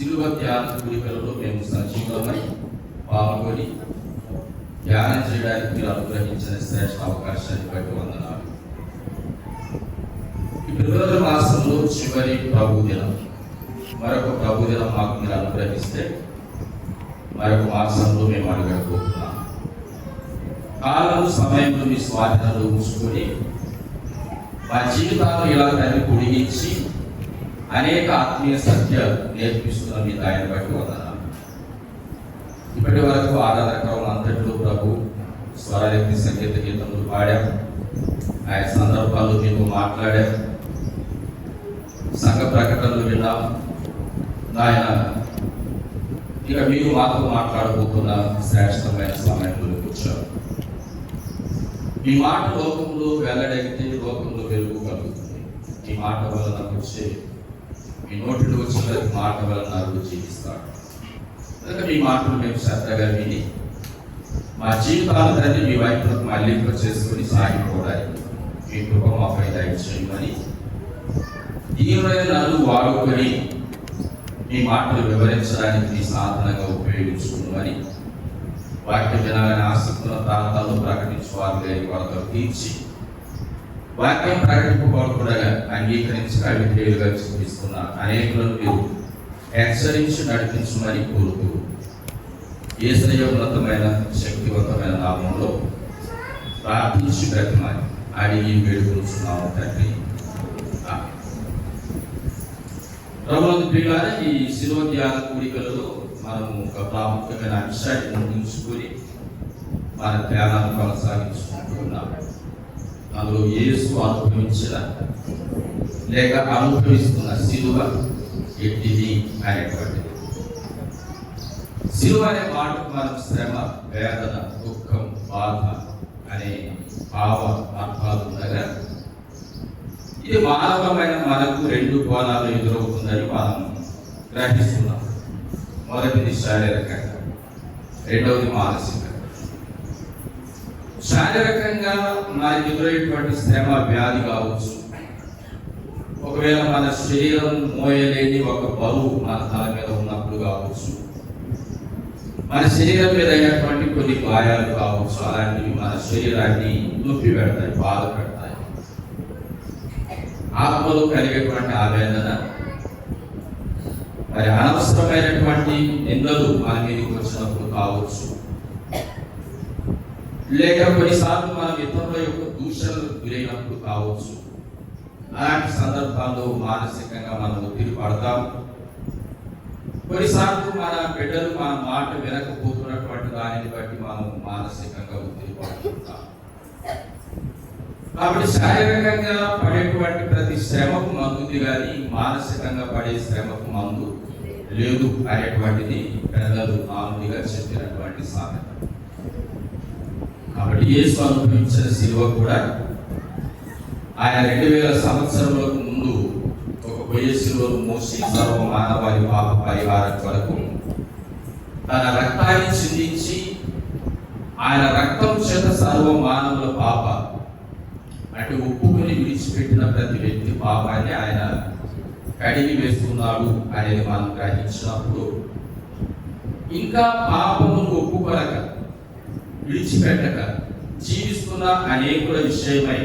శిలువ ధ్యాన కూడికలలో మేము సజీవమై పాల్గొని ధ్యానం చేయడానికి మీరు అనుగ్రహించిన శ్రేష్ఠ అవకాశాన్ని బట్టి వందనాలు. ఈ ఫిబ్రవరి మాసంలో చివరి ప్రభు దినం, మరొక ప్రభు దినం మాకు మీరు అనుగ్రహిస్తే మరొక మాసంలో మేము అడగకపోతున్నాం. కాలం సమయంలో మీ స్వాధీనంలో ఉంచుకొని మా జీవితాలను ఇలా తల్లి పొడిగించి అనేక ఆత్మీయ సత్యాలు నేర్పిస్తున్న మీ దాన్ని బట్టి వందనాలు. ఇప్పటి వరకు ఆరాధన అంతటిలో ప్రభు స్వరశక్తి సంగీత గీతములు పాడాం, ఆయా సందర్భాల్లో మీతో మాట్లాడాం, సంఘ ప్రకటనలు విన్నాం. ఆయన ఇక మీరు మాతో మాట్లాడబోతున్న శ్రేష్టమైన సమయంలో కూర్చోరు. మీ మాట లోకంలో వెల్లడైతే లోకంలో వెలుగు కలుగుతుంది. మీ మాట వలన వచ్చే మీ నోటిలో వచ్చిన మాట వలన జీవిస్తాడు. కనుక మీ మాటలు మేము శ్రద్ధగా విని మా జీవితాలందరినీ మీ వైపులకు మళ్లింప చేసుకుని సాగిపోవడానికి మీ కృప మాపై దయచేయమని దీనులను వాడుకొని మీ మాటలు వివరించడానికి మీ సాధనంగా ఉపయోగించుకున్నామని వాక్య వినాలని ఆసక్తున్న ప్రాంతాల్లో ప్రకటించువారు లేని కొరతలు తీర్చి వాక్యం ప్రకటింపబడకుండా అంగీకరించి అవిధేయులుగా చూపిస్తున్న అనేకులను మీరు హెచ్చరించి నడిపించమని కోరుతూ యేసయ్య ఉన్నతమైన శక్తివంతమైన నామంలో ప్రార్థించి బ్రతిమాలి అడిగి వేడుకొంచున్నాము తండ్రి. ప్రభువుని ప్రియులారా, ఈ శిలువ ధ్యాన కూడికలలో మనము ఒక ప్రాముఖ్యమైన అంశాన్ని ముందుంచుకొని మన ధ్యానాన్ని కొనసాగించుకుంటున్నాం. అందులో యేసు అనుభవించిన లేక అనుభవిస్తున్న శిలువ ఎట్టిది అనేటువంటిది. శిలువ అనే మాటకు మనం శ్రమ, వేదన, దుఃఖం, బాధ అనే భావ అర్థాలు ఉండగా ఇది మానవమైన మనకు రెండు కోణాలు ఎదురవుతుందని మనం గ్రహిస్తున్నాం. మొదటిది శారీరకంగా, రెండవది మానసికంగా. శారీరకంగా మనకి ఎదురయ్యేటువంటి శ్రమ, వ్యాధి కావచ్చు. ఒకవేళ మన శరీరం మోయలేని ఒక బరువు మన తల మీద ఉన్నప్పుడు కావచ్చు, మన శరీరం మీద అయినటువంటి కొన్ని గాయాలు కావచ్చు. అలాంటివి మన శరీరాన్ని నొప్పి పెడతాయి, బాధ పెడతాయి. ఆత్మలో కలిగేటువంటి ఆవేదన, మరి అనవసరమైనటువంటి నిందలు మన మీదకి వచ్చినప్పుడు కావచ్చు, లేక కొన్నిసార్లు మనం ఇతరుల యొక్క దూషణలకు గురైనప్పుడు కావచ్చు. అలాంటి సందర్భాల్లో మానసికంగా మనం ఒత్తిడి పడతాం. కొన్నిసార్లు మన బిడ్డలు మన మాట వినకపోతున్నటువంటి దానిని బట్టి మనం మానసికంగా ఒత్తిడి పడుతుంటాం. కాబట్టి శారీరకంగా పడేటువంటి ప్రతి శ్రమకు మందుంది, కానీ మానసికంగా పడే శ్రమకు మందు లేదు అనేటువంటిది పెద్దలు మామూలుగా చెప్పినటువంటి సామెత. కాబట్టి యేసు అనుభవించిన శిలువ కూడా ఆయన 2000 సంవత్సరములకు ముందు ఒక పొయ్యి శిలువను మోసి సర్వ మానవాళి పాప పరిహారం కొరకు తన రక్తాన్ని చిందించి ఆయన రక్తం చేత సర్వ మానవుల పాప అంటే ఒప్పుకొని విడిచిపెట్టిన ప్రతి వ్యక్తి పాపాన్ని ఆయన కడిగి వేస్తున్నాడు అనేది మనం గ్రహించినప్పుడు, ఇంకా పాపమును ఒప్పుకొనక విడిచిపెట్టక జీవిస్తున్న అనేకుల విషయమై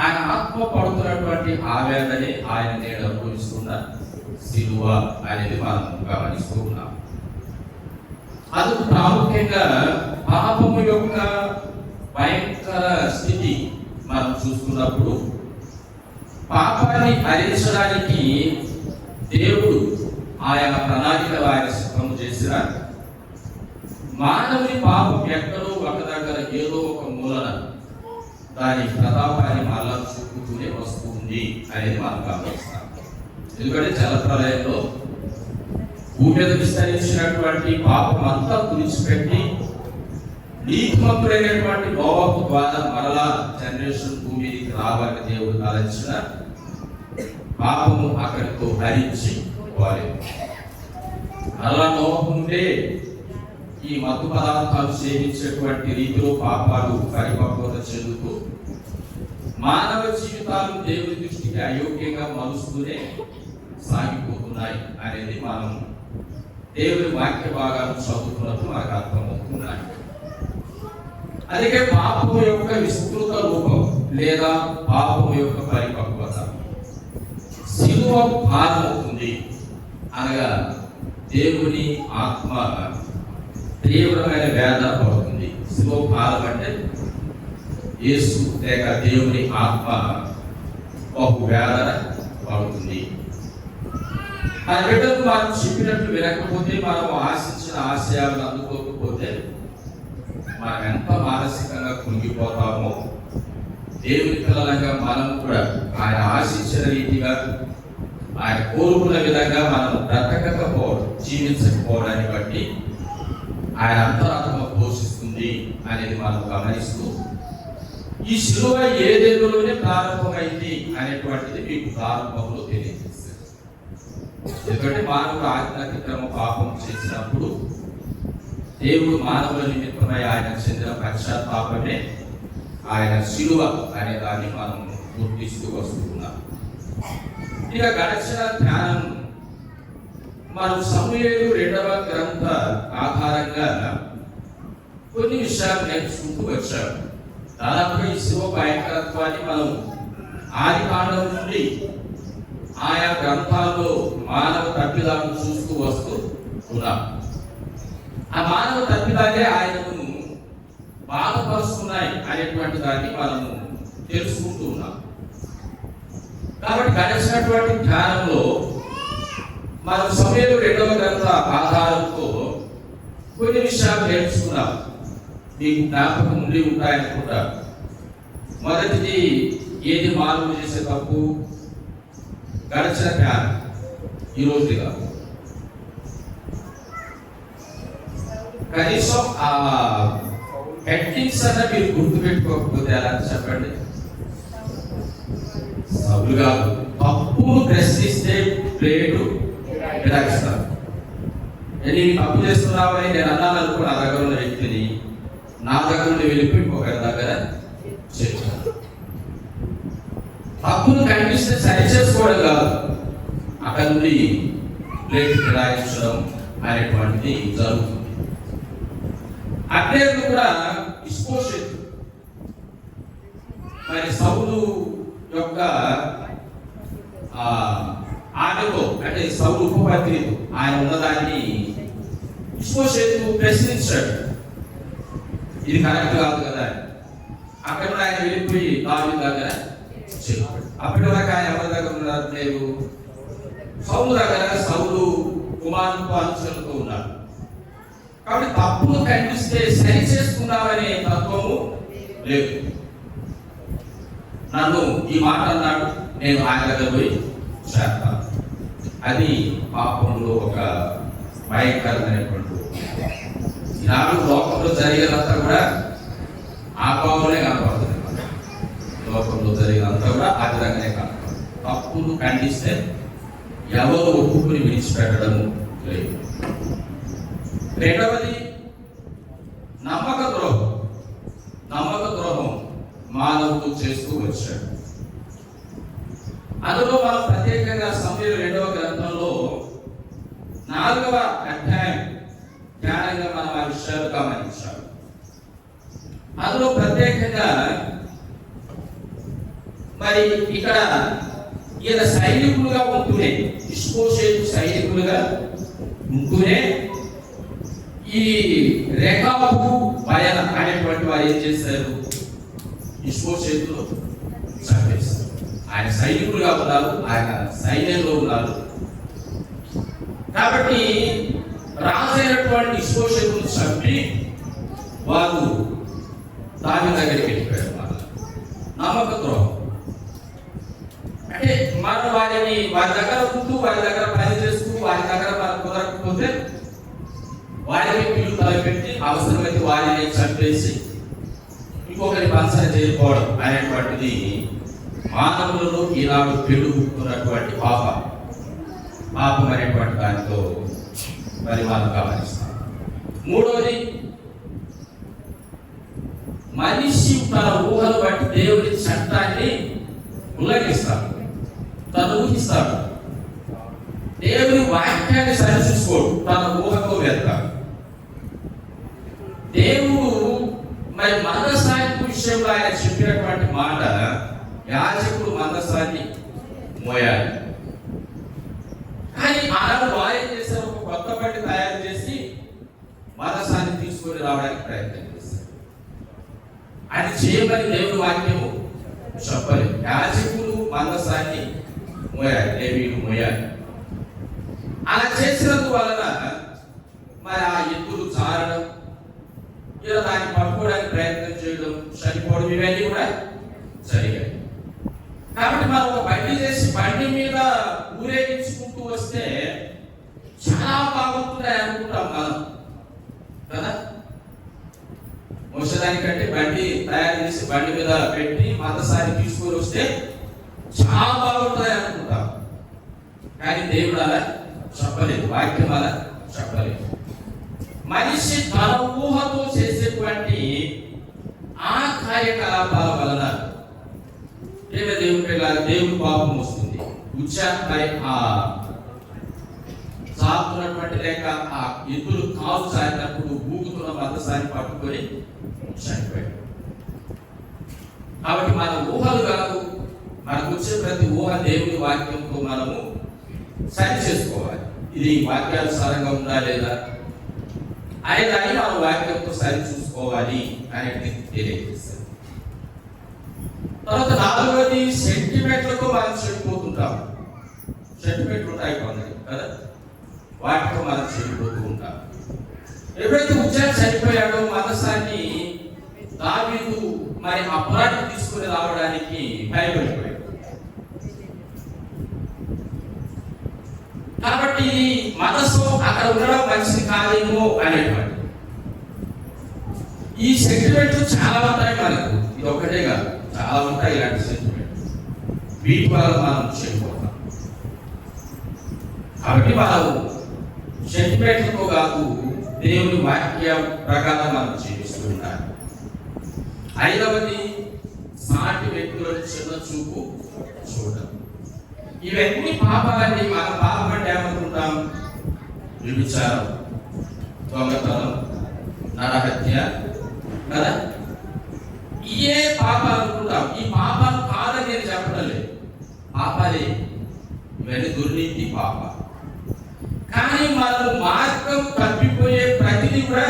ఆయన ఆత్మ పడుతున్నటువంటి ఆవేదనే ఆయన నేడు అనుభవిస్తున్న శిలువ అనేది మనం గమనిస్తూ ఉన్నాం. అందుకు ప్రాముఖ్యంగా పాపము యొక్క భయంకర స్థితి మనం చూస్తున్నప్పుడు, పాపాన్ని హరించడానికి దేవుడు ఆయన ప్రణాళికలు ఆయన సిద్ధం చేసిన మానవుని పాపం ఎక్కడో ఒక దగ్గర ఏదో ఒక మూలన దాని ప్రతాపాన్ని మళ్ళా చూపుతూనే వస్తుంది అనేది మనం గమనిస్తాం. ఎందుకంటే జలప్రలయంలో భూమి మీద విస్తరించినటువంటి పాపం అంతా తుడిచిపెట్టి నీతిమంతుడైనటువంటి నోవహు ద్వారా మరలా జనరేషన్ భూమికి రావాలని దేవుడు తలంచిన పాపము అక్కడితో హరించి పోలేదు. అలా నోవహు ఉంటే ఈ మత్తు పదార్థాలు సేవించేటువంటి రీతిలో పాపాలు పరిపక్వత చెందుతూ మానవ జీవితాలు దేవుని దృష్టికి అయోగ్యంగా మలుస్తూనే సాగిపోతున్నాయి అనేది మనం దేవుని వాక్య భాగాలు చదువుతున్నప్పుడు మనకు అర్థమవుతున్నాయి. అందుకే పాపం యొక్క విస్తృత రూపం లేదా పాపం యొక్క పరిపక్వత శిలువ భారమవుతుంది అనగా దేవుని ఆత్మ తీవ్రమైన వేదన పడుతుంది. శిలువ భారం అంటే యేసు లేక దేవుని ఆత్మ బహు వేదన పడుతుంది. ఆ బిడ్డలు మనం చెప్పినట్లు వినకపోతే, మనం ఆశించిన ఆశయాలను అందుకోకపోతే మనం ఎంత మానసికంగా కుంగిపోతామో, దేవుని పిల్లలంగా మనం కూడా ఆయన ఆశించిన రీతిగా ఆయన కోరుకున్న విధంగా మనం బ్రతకకపోవడం, జీవించకపోవడాన్ని బట్టి ఆయన అంతరాత్మ పోషిస్తుంది అనేది మనం గమనిస్తూ, ఈ శిలువ ఏదేలోనే ప్రారంభమైంది అనేటువంటిది మీకు ప్రారంభంలో తెలియజేస్తుంది. ఎందుకంటే మానవుడు ఆజ్ఞాతిక్రమ పాపం చేసినప్పుడు దేవుడు మానవుల నిమిత్తమై ఆయన చెందిన పశ్చాత్తాపమే ఆయన శిలువ అనే దాన్ని మనం గుర్తిస్తూ వస్తున్నాం. ఇక గడిచిన ధ్యానం మనం సమూయేలు 2వ గ్రంథ ఆధారంగా కొన్ని విషయాలు నేర్చుకుంటూ వచ్చాము. దాదాపుగా ఈ శిలువ భయంకరత్వాన్ని మనం ఆది కాండం నుండి ఆయా గ్రంథాల్లో మానవ తప్పిదాలను చూస్తూ వస్తూ ఉన్నాం. ఆ మానవ తప్పిదాలే ఆయనను బాధపరుస్తున్నాయి అనేటువంటి దాన్ని మనము తెలుసుకుంటూ ఉన్నాం. కాబట్టి గడిచినటువంటి ధ్యానంలో మనం సమూయేలు 2వ గ్రంథ ఆధారంతో కొన్ని విషయాలు నేర్చుకున్నాం. మీకు జ్ఞాపకం ఉండి ఉంటాయనుకుంటా. మొదటిది, ఏది మానవులు చేసే తప్పు? గడిచిన ధ్యానం ఈరోజు కాదు, కనీసం ఆ హెడ్డింగ్స్ అన్న మీరు గుర్తుపెట్టుకోకపోతే ఎలా చెప్పండి. సౌలు కాదు, తప్పును ప్రశ్నిస్తే ప్లేటు విరాగిస్తారు. నేను తప్పు చేస్తున్నావని నేను అన్నాను అనుకో, నా దగ్గర ఉన్న వ్యక్తిని నా దగ్గర నుండి వెళ్ళిపోయి ఒకరి దగ్గర చేస్తాను. తప్పును కనిపిస్తే సరి చేసుకోవడం కాదు, అక్కడి నుండి ప్లేట్ ఫిరాయించడం అనేటువంటిది జరుగుతుంది. అబ్నేరు కూడా ఇష్బోషెతు మరి సౌలు యొక్క ఆమెతో, అంటే సౌలు ఉపపత్నితో ఆయన ఉన్నదాన్ని ఇష్బోషెతు ప్రశ్నించాడు. ఇది కరెక్ట్ కాదు కదా. అక్కడ ఆయన వెళ్ళిపోయి దావీదు దగ్గర చెప్పాడు. అప్పటి వరకు ఆయన ఎవరి దగ్గర ఉన్నారు? లేరు, సౌలు దగ్గర, సౌలు కుమారునితో అనుచరులతో ఉన్నారు. కాబట్టి తప్పును కనిపిస్తే సరి చేసుకున్నామనే తత్వము లేదు. నన్ను ఈ మాట అన్నాడు, నేను ఆయన దగ్గర పోయి చేస్తాను. అది పాపంలో ఒక భయంకరమైనటువంటి ఈనాడు లోకంలో జరిగినంతా కూడా ఆ పాపంలో కనపడుతుంది. లోకంలో జరిగినంతా కూడా ఆ విధంగానే కనపడుతుంది. తప్పును ఖండిస్తే ఎవరు ఒప్పుకుని విడిచిపెట్టడము లేదు. రెండవది, నమ్మక ద్రోహం. నమ్మక ద్రోహం మానవుడు చేస్తూ వచ్చాడు. అందులో మనం ప్రత్యేకంగా సమూయేలు 2వ గ్రంథంలో 4వ అధ్యాయం ధ్యానంగా మనం ఆ విషయాలు గమనించాలి. అందులో ప్రత్యేకంగా మరి ఇక్కడ ఈయన సైనికులుగా ఉంటూనే, ఇష్బోషెతు సైనికులుగా ఉంటూనే ఈ రేఖాబు బయన అనేటువంటి వారు ఏం చేశారు? ఇష్బోషెతును చంపేశారు. ఆయన సైనికులుగా ఉన్నారు, ఆయన సైన్యంలో ఉన్నారు. కాబట్టి రాజైనటువంటి ఇష్బోషెతును చంపి వారు దావీదు దగ్గరికి వెళ్ళిపోయారు. నమ్మక ద్రోహం అంటే మనం వారి దగ్గర ఉంటూ, వారి దగ్గర పని చేస్తూ, వారి దగ్గర మనం కుదరకపోతే వారిని పిల్లు తలపెట్టి అవసరమైతే వారిని చంపేసి ఇంకొకరి పంచన చేరిపోవడం అనేటువంటిది మానవులలో ఈనాడు పెరుగుతున్నటువంటి పాపం అనేటువంటి దానితో మరి మనం గమనిస్తాం. మూడవది, మనిషి తన ఊహను బట్టి దేవుని చట్టాన్ని ఉల్లంఘిస్తాడు, తను ఊహిస్తాడు. వాక్యాన్ని సరిచూసుకోడు, తన ఊహతో వెళ్తాడు. దేవుడు మరి మందసానికి విషయంలో ఆయన చెప్పినటువంటి మాట, యాజకుడు మందసాన్ని మోయాలి. కానీ ఆనాడు వారు ఏం చేశారు, ఒక కొత్త బండి తయారు చేసి మందసాన్ని తీసుకొని రావడానికి ప్రయత్నం చేశారు. అది చేయమని దేవుడు వాక్యము చెప్పలేదు. యాజకులు మందసాన్ని మోయాలి, లేవీయులు మోయాలి. అలా చేసినందువలన మరి ఆ ఎద్దులు చారడం, ఇలా దాన్ని పట్టుకోవడానికి ప్రయత్నం చేయడం, చనిపోవడం, ఇవన్నీ కూడా జరిగాయి. కాబట్టి మనం ఒక బండి చేసి బండి మీద ఊరేగించుకుంటూ వస్తే చాలా బాగుంటుంది అనుకుంటాం మనం కదా. మోసడానికంటే బండి తయారు చేసి బండి మీద పెట్టి మందసాన్ని తీసుకొని వస్తే చాలా బాగుంటుంది అనుకుంటాం. కానీ దేవుడు అలా చెప్పలేదు, వాక్యం అలా చెప్పలేదు. మనిషి తన ఊహతో చేసేటువంటి ఆ కార్యకలాపాల వలన దేవుని పాపం వస్తుంది. ఉచ్చాపై ఆ సాగుతున్నటువంటి లేక ఆ ఎద్దులు కాలు సాగినప్పుడు ఊగుతున్న మందసాన్ని పట్టుకొని చనిపోయాడు. కాబట్టి మన ఊహలు కాదు, మనకు వచ్చే ప్రతి ఊహ దేవుని వాక్యంతో మనము సరి చేసుకోవాలి. ఇది వాక్యానుసారంగా ఉందా లేదా అనేదాన్ని మనం వాక్యంతో సరి చూసుకోవాలి అనేది తెలియజేస్తారు. తర్వాత నాలుగవది, సెంటిమెంట్లతో మనం చెడిపోతుంటాం. సెంటిమెంట్లు ఉంటాయి కొందరికి కదా, వాటితో మనం చెడిపోతూ ఉంటాం. ఎప్పుడైతే ఉజ్జాయి చనిపోయాడో మందసాన్ని దావీదు మరి అపరాధి తీసుకుని రావడానికి భయపడిపోయాడు. కాబట్టి మనసు అక్కడ ఉండడం మంచిది కాదేమో అనేటువంటి ఈ సెంటిమెంట్లు చాలా ఉంటాయి మనకు. ఇది ఒకటే కాదు, చాలా ఉంటాయి ఇలాంటి సెంటిమెంట్. వీటి వల్ల మనం చెడిపోతాం. కాబట్టి మనం సెంటిమెంట్లతో కాదు, దేవుని వాక్య ప్రకారం మనం జీవిస్తూ ఉండాలి. ఐదవది, సాటి వ్యక్తులను చిన్న చూపు చూడడం. ఇవన్నీ పాపాలన్నీ. మన పాపం అంటే ఏమనుకుంటాం? వ్యభిచారం, దొంగతనం, నరహత్య కదా, ఇయే పాపాలు అనుకుంటాం. ఈ పాపాలు కాదని నేను చెప్పడం లేదు, పాపాలే ఇవన్నీ, దుర్నీతి పాప. కానీ మనం మార్గం తప్పిపోయే ప్రతిదీ కూడా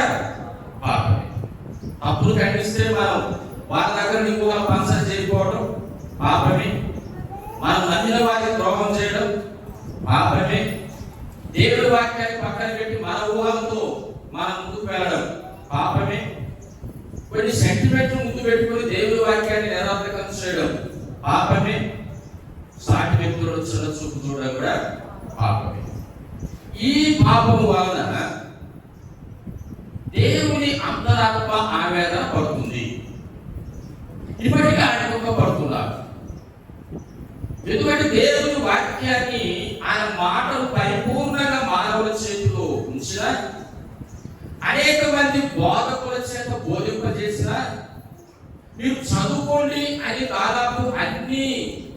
పాపమే. తప్పులు ఖండిస్తే మనం వాళ్ళ దగ్గర ఇంకొక పంచం చేయకపోవడం పాపమే. మనం నమ్మిన వారికి ద్రోహం చేయడం పాపమే. దేవుడి వాక్యాన్ని పక్కన పెట్టి మన ఊహలతో మనం ముందుకు వెళ్ళడం పాపమే. కొన్ని సెంటిమెంట్లు ముందు పెట్టుకుని దేవుడి వాక్యాన్ని నిరర్థకం చేయడం పాపమే. సాటి వ్యక్తులను చిన్న చూపు చూడడం కూడా పాపమే. ఈ పాపం వలన దేవుని అంతరాత్మ ఆవేదన పడుతుంది. ఇప్పటికీ ఆయన పడుతున్నారు. ఎందుకంటే దేవుని వాక్యాన్ని, ఆయన మాటలు పరిపూర్ణంగా మానవుల చేతిలో ఉంచిన, అనేక మంది బోధకుల చేత బోధింపజేసిన, మీరు చదువుకోండి అని దాదాపు అన్ని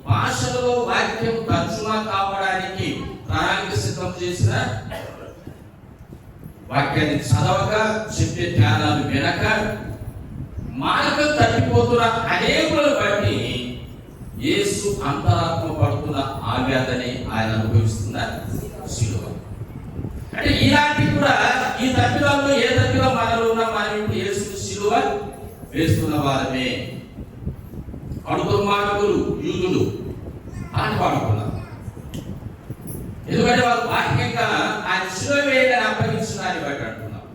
భాషలలో వాక్యం తర్జుమా కావడానికి ప్రణాళిక సిద్ధం చేసిన, వాక్యాన్ని చదవక చెప్పే ధ్యానాలు వినక మార్గం తప్పిపోతున్న అనేకులను బట్టి యేసు అంతరాత్మ పడుతున్న ఆవేదనే ఆయన అనుభవిస్తున్న శిలువ. అంటే ఇలాంటి కూడా ఈ తప్పిదాల్లో ఏ తప్పిదం మనలో ఉన్నా మనం ఇప్పుడు యేసు శిలువ వేస్తున్న వారమే. అడుగుమానవులు యూదులు అని పాడుకున్నారు. ఎందుకంటే వాళ్ళు బాహ్యంగా ఆయన శిలువ వేయడానికి అప్పగించడాన్ని బట్టి అంటున్నారు.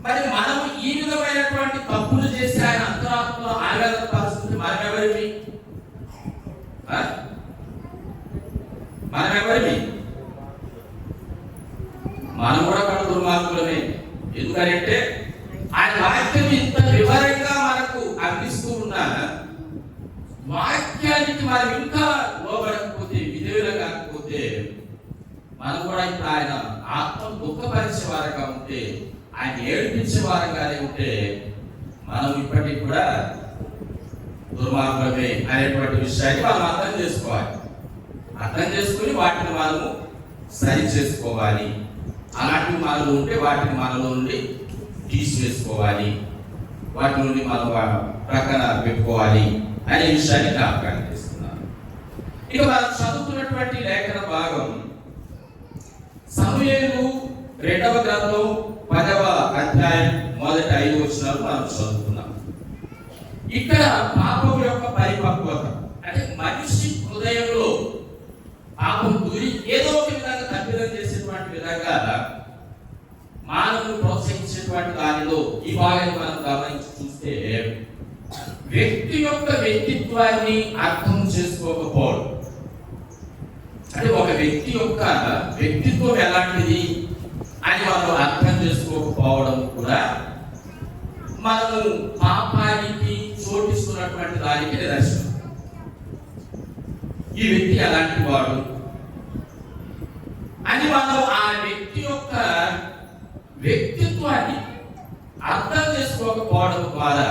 మరి మనం ఈ విధమైనటువంటి తప్పులు చేసి ఆయన అంతరాత్మలో ఆవేదన పరుస్తుంది. మనమెవరివి? మనం కూడా కడు దుర్మార్గులమే. ఎందుకంటే ఆయన వాక్యం ఇంత వివరంగా మనకు అందిస్తూ ఉన్నా వాక్యానికి మనం ఇంకా లోబడకపోతే, విధేయులు కాకపోతే, మనం కూడా ఇప్పుడు ఆయన ఆత్మ దుఃఖపరిచే వారంగా ఉంటే, ఆయన ఏడిపించే వారంగానే ఉంటే, మనం ఇప్పటికి కూడా దుర్మార్గమే అనేటువంటి విషయాన్ని మనం అర్థం చేసుకోవాలి. అర్థం చేసుకుని వాటిని మనము సరి చేసుకోవాలి, అలాంటివి మనలో ఉంటే వాటిని మనలో నుండి తీసివేసుకోవాలి, వాటి నుండి మనం ప్రక్కన పెట్టుకోవాలి అనే విషయాన్ని జ్ఞాపకాన్ని చేస్తున్నాను. ఇక మనం చదువుతున్నటువంటి లేఖన భాగం సమూయేలు 2వ గ్రంథం 10వ అధ్యాయం మొదటి 5 వచనాలు మనం చదువుతున్నాం. ఇక్కడ పాపం యొక్క పరిపక్వత అంటే మనిషి హృదయంలో పాపం దూరి ఏదో ఒక విధంగా తప్పిదం చేసేటువంటి విధంగా మానవులు ప్రోత్సహించేటువంటి దానిలో ఈ భాగాన్ని మనం గమనించి చూస్తే వ్యక్తి యొక్క వ్యక్తిత్వాన్ని అర్థం చేసుకోకపోవడం, అంటే ఒక వ్యక్తి యొక్క వ్యక్తిత్వం ఎలాంటిది అని మనం అర్థం చేసుకోకపోవడం కూడా మనము పాపానికి చోటిస్తున్నటువంటి దానికి నిదర్శనం. ఈ వ్యక్తి ఎలాంటి వాడు అని మనం ఆ వ్యక్తి యొక్క వ్యక్తిత్వాన్ని అర్థం చేసుకోకపోవడం ద్వారా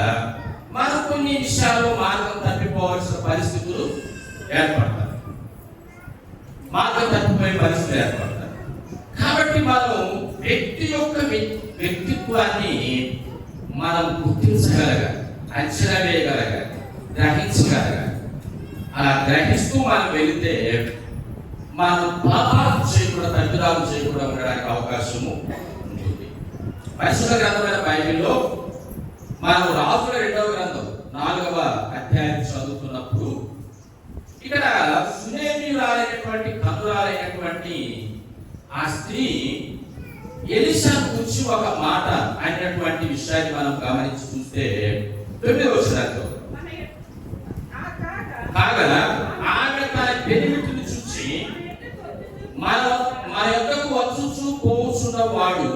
మనం కొన్ని విషయాల్లో మార్గం తప్పిపోవాల్సిన పరిస్థితులు ఏర్పడతాయి, మార్గం తప్పిపోయే పరిస్థితులు ఏర్పడతాయి. కాబట్టి మనం వ్యక్తి యొక్క వ్యక్తిత్వాన్ని మనం గుర్తించగలగాలి, అంచనా వేయగలగాలి, గ్రహించగలగాలి. అలా గ్రహిస్తూ మనం వెళితే మనం పాపాలు చేయకుండా, తప్పిదాలు చేయకుండా ఉండడానికి అవకాశము ఉంటుంది. పరిశుద్ధ గ్రంథమైన బైబిల్లో మనం రాజుల 2వ గ్రంథం 4వ అధ్యాయం చదువుతున్నప్పుడు ఇక్కడ సునేమియురాలైనటువంటి కనురాలైనటువంటి ఆ స్త్రీ ఎలీషా గురించి ఒక మాట అనేటువంటి విషయాన్ని మనం గమనించి చూస్తే 9వ వచనంలో కాగా ఆమె తన పెనిమిటిని చూసి మన యొద్దకు వచ్చుచు పోవచ్చున్న వాడు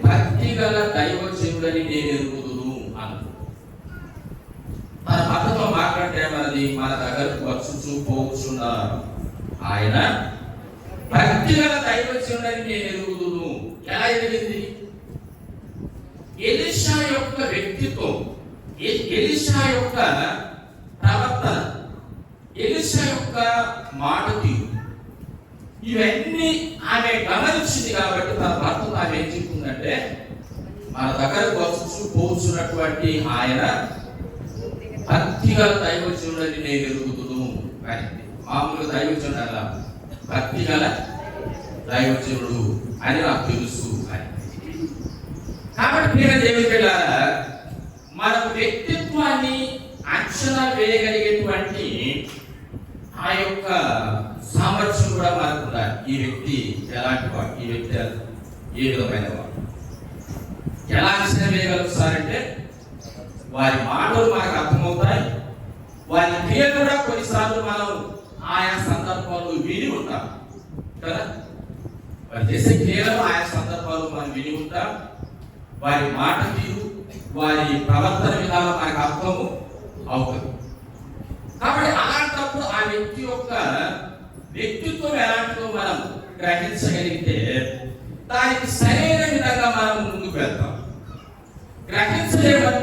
భక్తి గల దైవజనుడని నేను ఎరుగుదును అన్నది. మన భర్తతో మాట్లాడితే మనది మన దగ్గరకు వచ్చుచు పోవచ్చున్న ఆయన భక్తి గల దైవజనుడని నేను ఎరుగుదును. ఎలా ఎదిగింది? ఎలీషా యొక్క వ్యక్తిత్వం, ఎలీషా యొక్క ప్రవర్తన, ఎలీషా యొక్క మాట తీరు, ఇవన్నీ ఆమె గమనించింది. కాబట్టి తన భర్తతో ఆమె ఏం చెప్తుందంటే, మన దగ్గరకు వచ్చి పోచున్నటువంటి ఆయన భక్తిగల దైవజనుడని నేను ఎరుగుదును అని. మామూలుగా దైవజనుడు అలా, భక్తిగల దైవజనుడు అని నాకు తెలుసు అని. కాబట్టి ప్రియ దేవుని బిడ్డలారా, మన వ్యక్తిత్వాన్ని అంచనా వేయగలిగేటువంటి ఆ యొక్క సామర్థ్యం కూడా మనకు ఉండాలి. ఈ వ్యక్తి ఎలాంటి వాడు, ఈ వ్యక్తి ఏ విధమైన వాడు, ఎలా అంచనా వేయగలుగుతారంటే వారి మాటలు మనకు అర్థమవుతాయి, వారి క్రియలు కూడా కొన్నిసార్లు మనం ఆయా సందర్భాల్లో విని ఉంటాం కదా. వారు చేసే క్రియలు ఆయా సందర్భాల్లో మనం విని ఉంటాం, వారి మాట తీరు, వారి ప్రవర్తన విధానం మనకు అర్థము అవుతుంది. కాబట్టి అలాంటప్పుడు ఆ వ్యక్తి యొక్క వ్యక్తిత్వం ఎలాంటిదో మనం గ్రహించగలిగితే దానికి సరైన విధంగా మనం ముందుకు వెళ్తాం.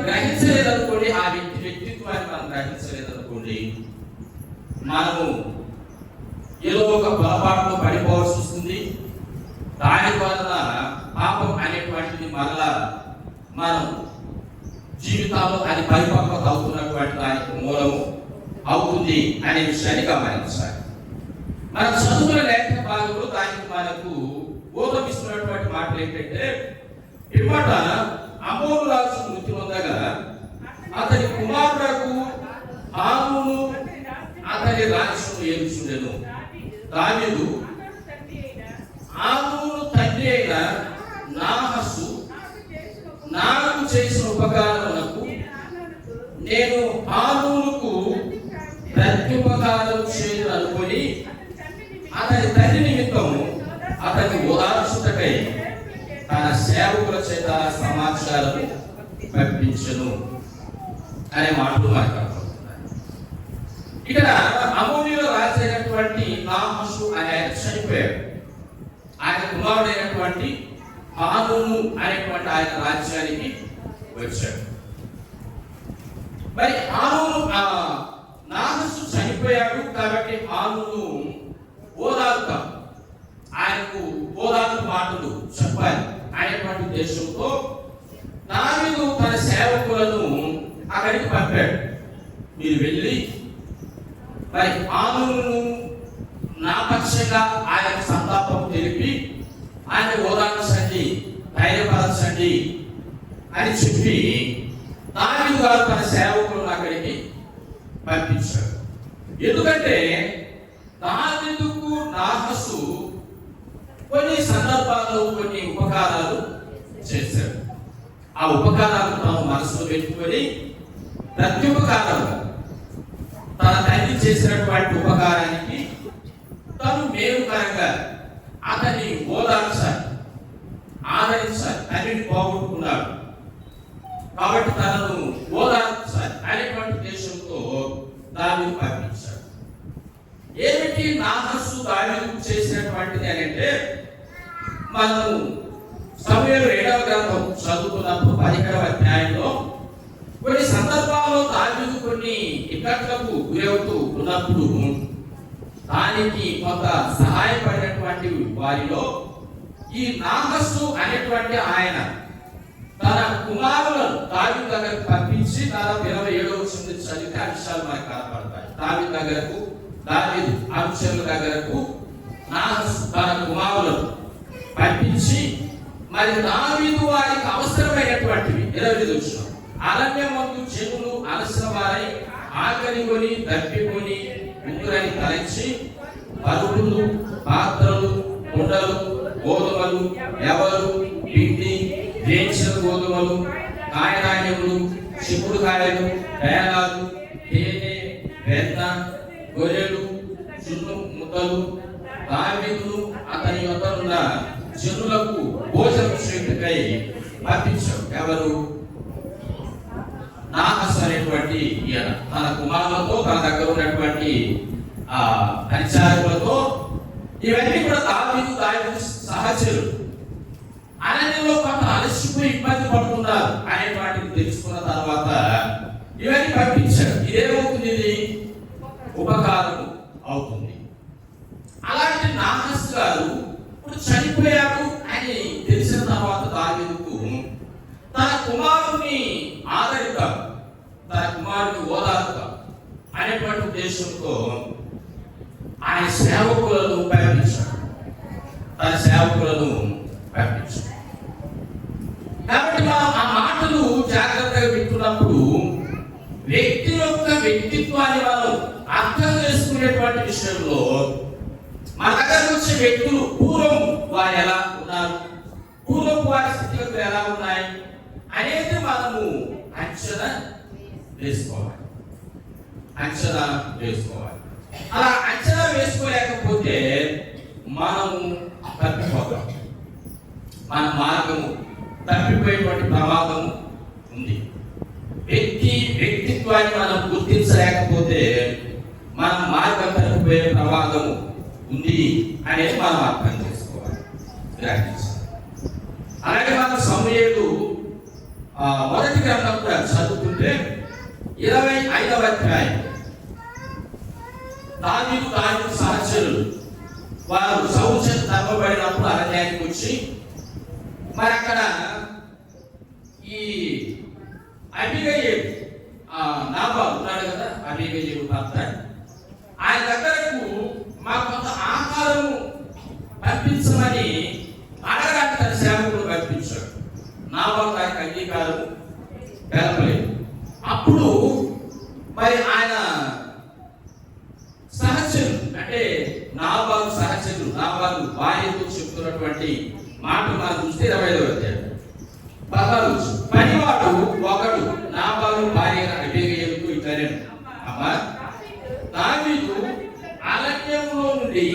గ్రహించలేదనుకోండి, ఆ వ్యక్తి వ్యక్తిత్వాన్ని మనం గ్రహించలేదనుకోండి, మనము ఏదో ఒక పొరపాటులో పడిపోవాల్సి వస్తుంది. దాని వలన పాపం అనేటువంటిది మరలా మనం జీవితాల్లో అది పరిపక్వత అవుతున్నటువంటి దానికి మూలము అవుతుంది అనే విషయాన్ని గమనించాలి. మన చదువుల లేఖన భాగంలో దానికి మనకు బోధమిస్తున్నటువంటి మాటలు ఏంటంటే, పిమ్మట అమోను రాజు మృతి పొందగా అతని కుమారులకు హానూను అతని రాజ్యం ఏలుచుండెను. దావీదు హానూను తండ్రి అయిన నాహసు నాకు చేసిన ఉపకారములకు నేను హానూనుకు ప్రత్యుపకారం చేయను అనుకొని అతని తండ్రి నిమిత్తం అతని ఓదార్చుటకై తన సేవకుల చేత సమాచారం పంపించను అనే మాటలు మనకు అర్థమవుతున్నాయి. ఇక్కడ అమోనీయుల రాజు అయినటువంటి నాహసు అనే ఆయన చనిపోయాడు. ఆయన కుమారుడైనటువంటి హానూను అనేటువంటి ఆయన రాజ్యానికి వచ్చాడు. మరి హానూను నాహసు చనిపోయాడు కాబట్టి హానూను ఓదార్తాం ఆయనకు ఓదార్పు మాటలు చెప్పాలి అనేటువంటి ఉద్దేశంతో దావీదు తన సేవకులను అక్కడికి పంపాడు. మీరు వెళ్ళి మరి ఆమెను నా పక్షంగా ఆయన సంతాపం తెలిపి ఆయన ఓదార్చండి, ధైర్యపరచండి అని చెప్పి దావీదు గారు తన సేవకులను అక్కడికి పంపించాడు. ఎందుకంటే దావీదుకు నాహసు కొన్ని సందర్భాల్లో కొన్ని ఉపకారాలు చేశాడు. ఆ ఉపకారాలను తాను మనసులో పెట్టుకొని ప్రత్యుపకారంగా తన తండ్రి చేసినటువంటి ఉపకారానికి తను మేలుకరంగా అతన్ని ఓదార్చాలి, ఆదరించాలి. తండ్రిని పోగొట్టుకున్నాడు కాబట్టి తనను ఓదార్చాలి అనేటువంటి ఉద్దేశంతో దావీదు పంపించాడు. ఏమిటి నాహసు దావీదుకు చేసినటువంటిది అని అంటే, మనము సమూయేలు 2వ గ్రంథం చదువుతున్నప్పుడు 17వ అధ్యాయంలో కొన్ని సందర్భాల్లో దావీదు కొన్ని ఇక్కట్లకు గురవుతూ ఉన్నప్పుడు దానికి కొంత సహాయపడినటువంటి వారిలో ఈ నాహసు అనేటువంటి ఆయన తన కుమారులను దావీదు దగ్గరకు పంపించి దాదాపు 27వ వచనం చదివితే ఆ విషయాలు మనకు కనపడతాయి. దావీదు దగ్గరకు దావీదు అనుచరుల దగ్గరకు నాహసు తన కుమారులను పంపించి మరి దావీదు వారికి అవసరమైనటువంటివి 25వ వచనం, అరణ్యమందు జనులు అలసిన వారై ఆకలి కొని దప్పికొని ఉండురని తలంచి పరుపులు, పాత్రలు, కుండలు, గోధుమలు, ఎవరు, పిండి, వేయించిన గోధుమలు, కాయధాన్యములు, చిక్కుడుకాయలు, పేలాలు, తేనె, వెన్న, గొర్రెలు, చున్ను ముద్దలు దావీదును అతని యొద్ద ఉన్న జనులకు భోజనం చేయుటకై పంపించాడు. ఎవరు? నాహసు అనేటువంటి ఈయన తన కుమారులతో తన దగ్గర ఉన్నటువంటి పరిచారకులతో, ఇవన్నీ కూడా దావీదు సహచరులు అరణ్యంలో కొంత అలసిపోయి ఇబ్బంది పడుతున్నారు అనేటువంటిది తెలుసుకున్న తర్వాత ఇవన్నీ పంపించాడు. ఇదేమవుతుంది? ఇది ఉపకారం అవుతుంది. అలాంటి నాహసు గారు ఇప్పుడు చనిపోయాడు అని తెలిసిన తర్వాత దావీదుకు తన కుమారుని ఆదరిద్దాం, తన కుమారుని ఓదార్దాం అనేటువంటి ఉద్దేశంతో ఆయన సేవకులను పంపించాడు. తన సేవకులను పంపించాడు. కాబట్టి మనం ఆ మాటలు జాగ్రత్తగా వింటున్నప్పుడు వ్యక్తి యొక్క వ్యక్తిత్వాన్ని మనం అర్థం చేసుకునేటువంటి విషయంలో మన దగ్గర వచ్చే వ్యక్తులు పూర్వం వారు ఎలా ఉన్నారు, పూర్వపు వారి స్థితిగతులు ఎలా ఉన్నాయి అనేది మనము అంచనా వేసుకోవాలి. అలా అంచనా వేసుకోలేకపోతే మనము తప్పిపోతాం, మన మార్గము తప్పిపోయేటువంటి ప్రమాదం ఉంది. వ్యక్తిత్వాన్ని మనం గుర్తించలేకపోతే మన మార్గం తప్పిపోయే ప్రమాదం ఉంది అనేది మనం అర్థం చేసుకోవాలి, గ్రహించాలి. అలాగే మన సమూయేలు మొదటి గ్రంథం కూడా చదువుతుంటే 25వ అధ్యాయం దావీదు సహచరులు వారు సౌలు చేత తప్పబడినప్పుడు అరణ్యానికి వచ్చి మరి అక్కడ ఈ అబీగయీలు నాబాలు ఉన్నాడు కదా, అబీగయీలు భర్త, ఆయన దగ్గరకు మాకు కొంత ఆహారము పంపించమని అడగడానికి తన సేవకుడు పంపించాడు. నాబాలు దానికి అంగీకారం తెలపలేదు. అప్పుడు మరి ఆయన సహచరులు అంటే నాబాలు సహచరులు, నాబాలు భార్యతో చెప్తున్నటువంటి మాట మనం చూస్తే 25వ అధ్యాయం 16 పనివాడు ఒకడు నాబాలు భార్య అబీగయీలుకు ఇట్లనేను, అమ్మా దావీదు అరణ్యంలో నుండి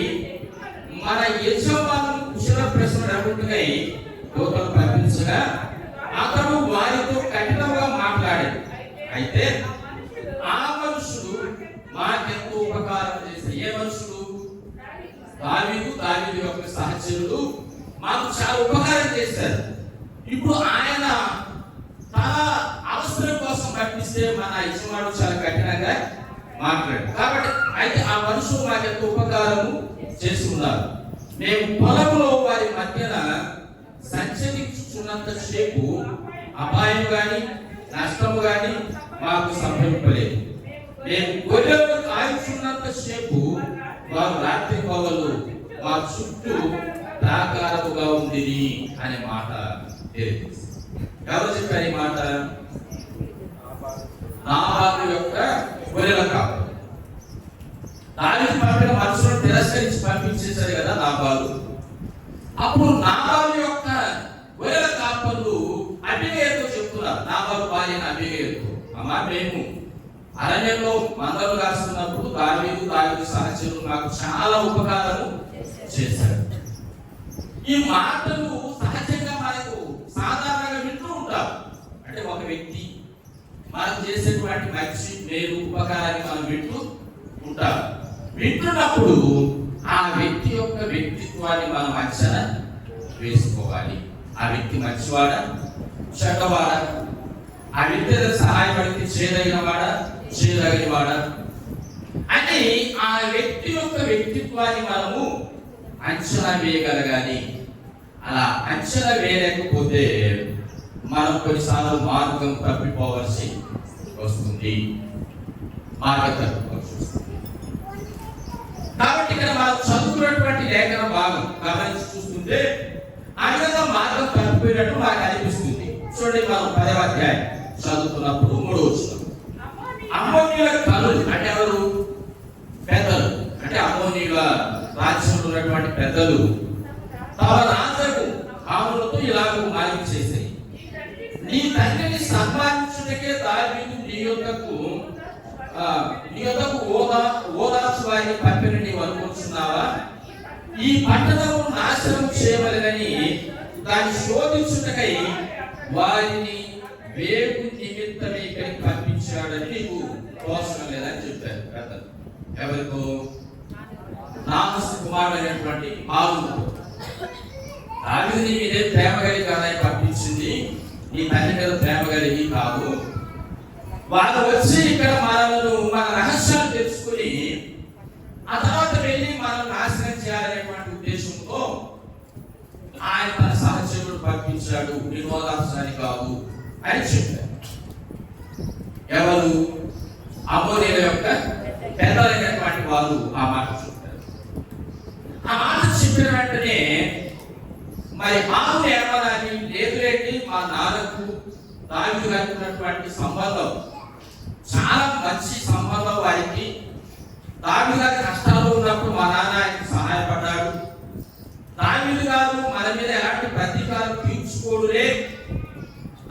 మన యజమానులు కుశల ప్రశ్నలు అడుగుతున్నై దూతలు పంపించగా అతడు వారితో కఠినంగా మాట్లాడాడు. అయితే ఆ మనుషుడు మాకెంతో ఉపకారం చేశారు. ఏ మనుషుడు? దావీదు యొక్క సహచరులు మాకు చాలా ఉపకారం చేశారు. ఇప్పుడు ఆయన తన అవసరం కోసం పంపిస్తే మన యజమానుడు చాలా కఠినంగా మాట్లాడాడు. కాబట్టి అయితే ఆ మనుషులు మాకెంతో ఉపకారము చేస్తున్నారు. మేము పొలంలో వారి మధ్యన సంచరించుచున్నంత సేపు అపాయం గాని నష్టము గాని మాకు సంభవింపలేదు. మేము గొర్రెలను కాల్చున్నంత సేపు వారు రాత్రి పగలు మా చుట్టూ ప్రాకారముగా ఉంది అనే మాట తెలియజేస్తుంది. ఎవరు చెప్పారు ఈ మాట? నాబాలు యొక్క గొర్రెల కాపరి. దానికి పంపిన మనుషులను తిరస్కరించి పంపించేశారు కదా నాబాలు. అప్పుడు నాబాలు యొక్క గొర్రెల కాపర్లు అబిగయలుతో చెప్తున్నారు, నాబాలు భార్య అబిగయలుతో, అమ్మా మేము అరణ్యంలో మందలు కాస్తున్నప్పుడు దావీదు సహచరులు నాకు చాలా ఉపకారం చేశారు. ఈ మాటలు సహజంగా మనకు సాధారణంగా వింటూ ఉంటాం. అంటే ఒక వ్యక్తి మనం చేసేటువంటి మంచి మేలు ఉపకారాన్ని మనం వింటూ ఉంటాం. వింటున్నప్పుడు ఆ వ్యక్తి యొక్క వ్యక్తిత్వాన్ని మనం అంచనా వేసుకోవాలి. ఆ వ్యక్తి మంచివాడా చెడ్డవాడా, ఆ వ్యక్తి సహాయపడితే చేయదగిన వాడా చేయదగిన వాడా అని ఆ వ్యక్తి యొక్క వ్యక్తిత్వాన్ని మనము అంచనా వేయగలగాలి. అలా అంచనా వేయలేకపోతే మనం కొన్నిసార్లు మార్గం తప్పిపోవలసి వస్తుంది. కాబట్టి ఇక్కడ మనం చదువుకున్నటువంటి లేఖన భాగం గమనించి చూస్తుంటే ఆయన మార్గం తప్పిపోయినట్టు మనకు అనిపిస్తుంది. చూడండి, మనం 10వ అధ్యాయం చదువుతున్నప్పుడు 3వ వచనం, అమ్మోనీయుల కనులు అంటే ఎవరు? పెద్దలు, అంటే అమ్మోనీయుల రాజ్యంలో ఉన్నటువంటి పెద్దలు తమ రాజుకు ఆమెలతో ఇలాగ మాయం చేశాయి, నీ తండ్రిని సన్మానించుటకే దావీదు నీ యొద్దకు ఓదార్చు వారిని పంపిన నీవు అనుకుంటున్నావా? ఈ పట్టణము నాశనం చేయవలెనని దాన్ని శోధించుటకై వారిని వేగు నిమిత్తమే ఇక్కడికి పంపించాడని నీకు అవసరం లేదని చెప్పారు పెద్దలు. ఎవరితో? నామస్ కుమారుడైనటువంటి ఆవులతో. దావీదు నీ మీదే ప్రేమ కలిగి కాదని పంపించింది, నీ తండ్రి మీద ప్రేమ కలిగి కాదు. వాళ్ళు వచ్చి ఇక్కడ మన రహస్యాలు తెలుసుకుని ఆ తర్వాత వెళ్ళి మనం నాశనం చేయాలనేటువంటి ఉద్దేశంతో ఆయన తన సహచరుడు పంపించాడు, వినోదాంశాన్ని కాదు అని చెప్పారు. ఎవరు? అమోనీయుల యొక్క పెద్దలైనటువంటి వారు ఆ మాట చెప్పారు. ఆ మాట చెప్పిన వెంటనే మరి ఆమె ఏమనాలి? లేదులేండి, మా నాన్నకు దావీదు గారికి ఉన్నటువంటి సంబంధం చాలా మంచి సంబంధం. వారికి దావీదు గారి కష్టాలు ఉన్నప్పుడు మా నాన్న ఆయనకు సహాయపడ్డాడు. దావీదు గారు మన మీద ఎలాంటి ప్రతీకారం తీర్చుకోడులే,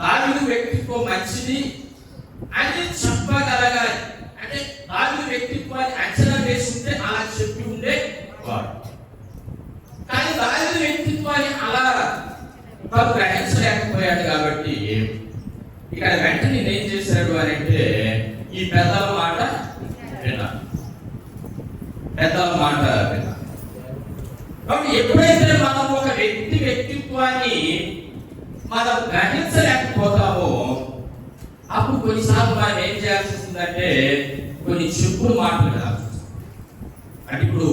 దావీదు వ్యక్తిత్వం మంచిది అని చెప్పగలగాలి. అంటే దావీదు వ్యక్తిత్వాన్ని అంచనా వేసుకుంటే అలా చెప్పి ఉండే వాడు. కానీ దావీదు వ్యక్తిత్వాన్ని అలా తను గ్రహించలేకపోయాడు. కాబట్టి ఇక్కడ వెంటనే ఏం చేశాడు అని అంటే ఈ పెద్దల మాట విన్నాడు. పెద్దల మాట విన్నాడు. కాబట్టి ఎప్పుడైతే మనం ఒక వ్యక్తిత్వాన్ని మనం గ్రహించలేకపోతామో అప్పుడు కొన్నిసార్లు మనం ఏం చేయాల్సి వస్తుందంటే కొన్ని చెప్పుడు మాటలు వినాల్సి వస్తుంది. అంటే ఇప్పుడు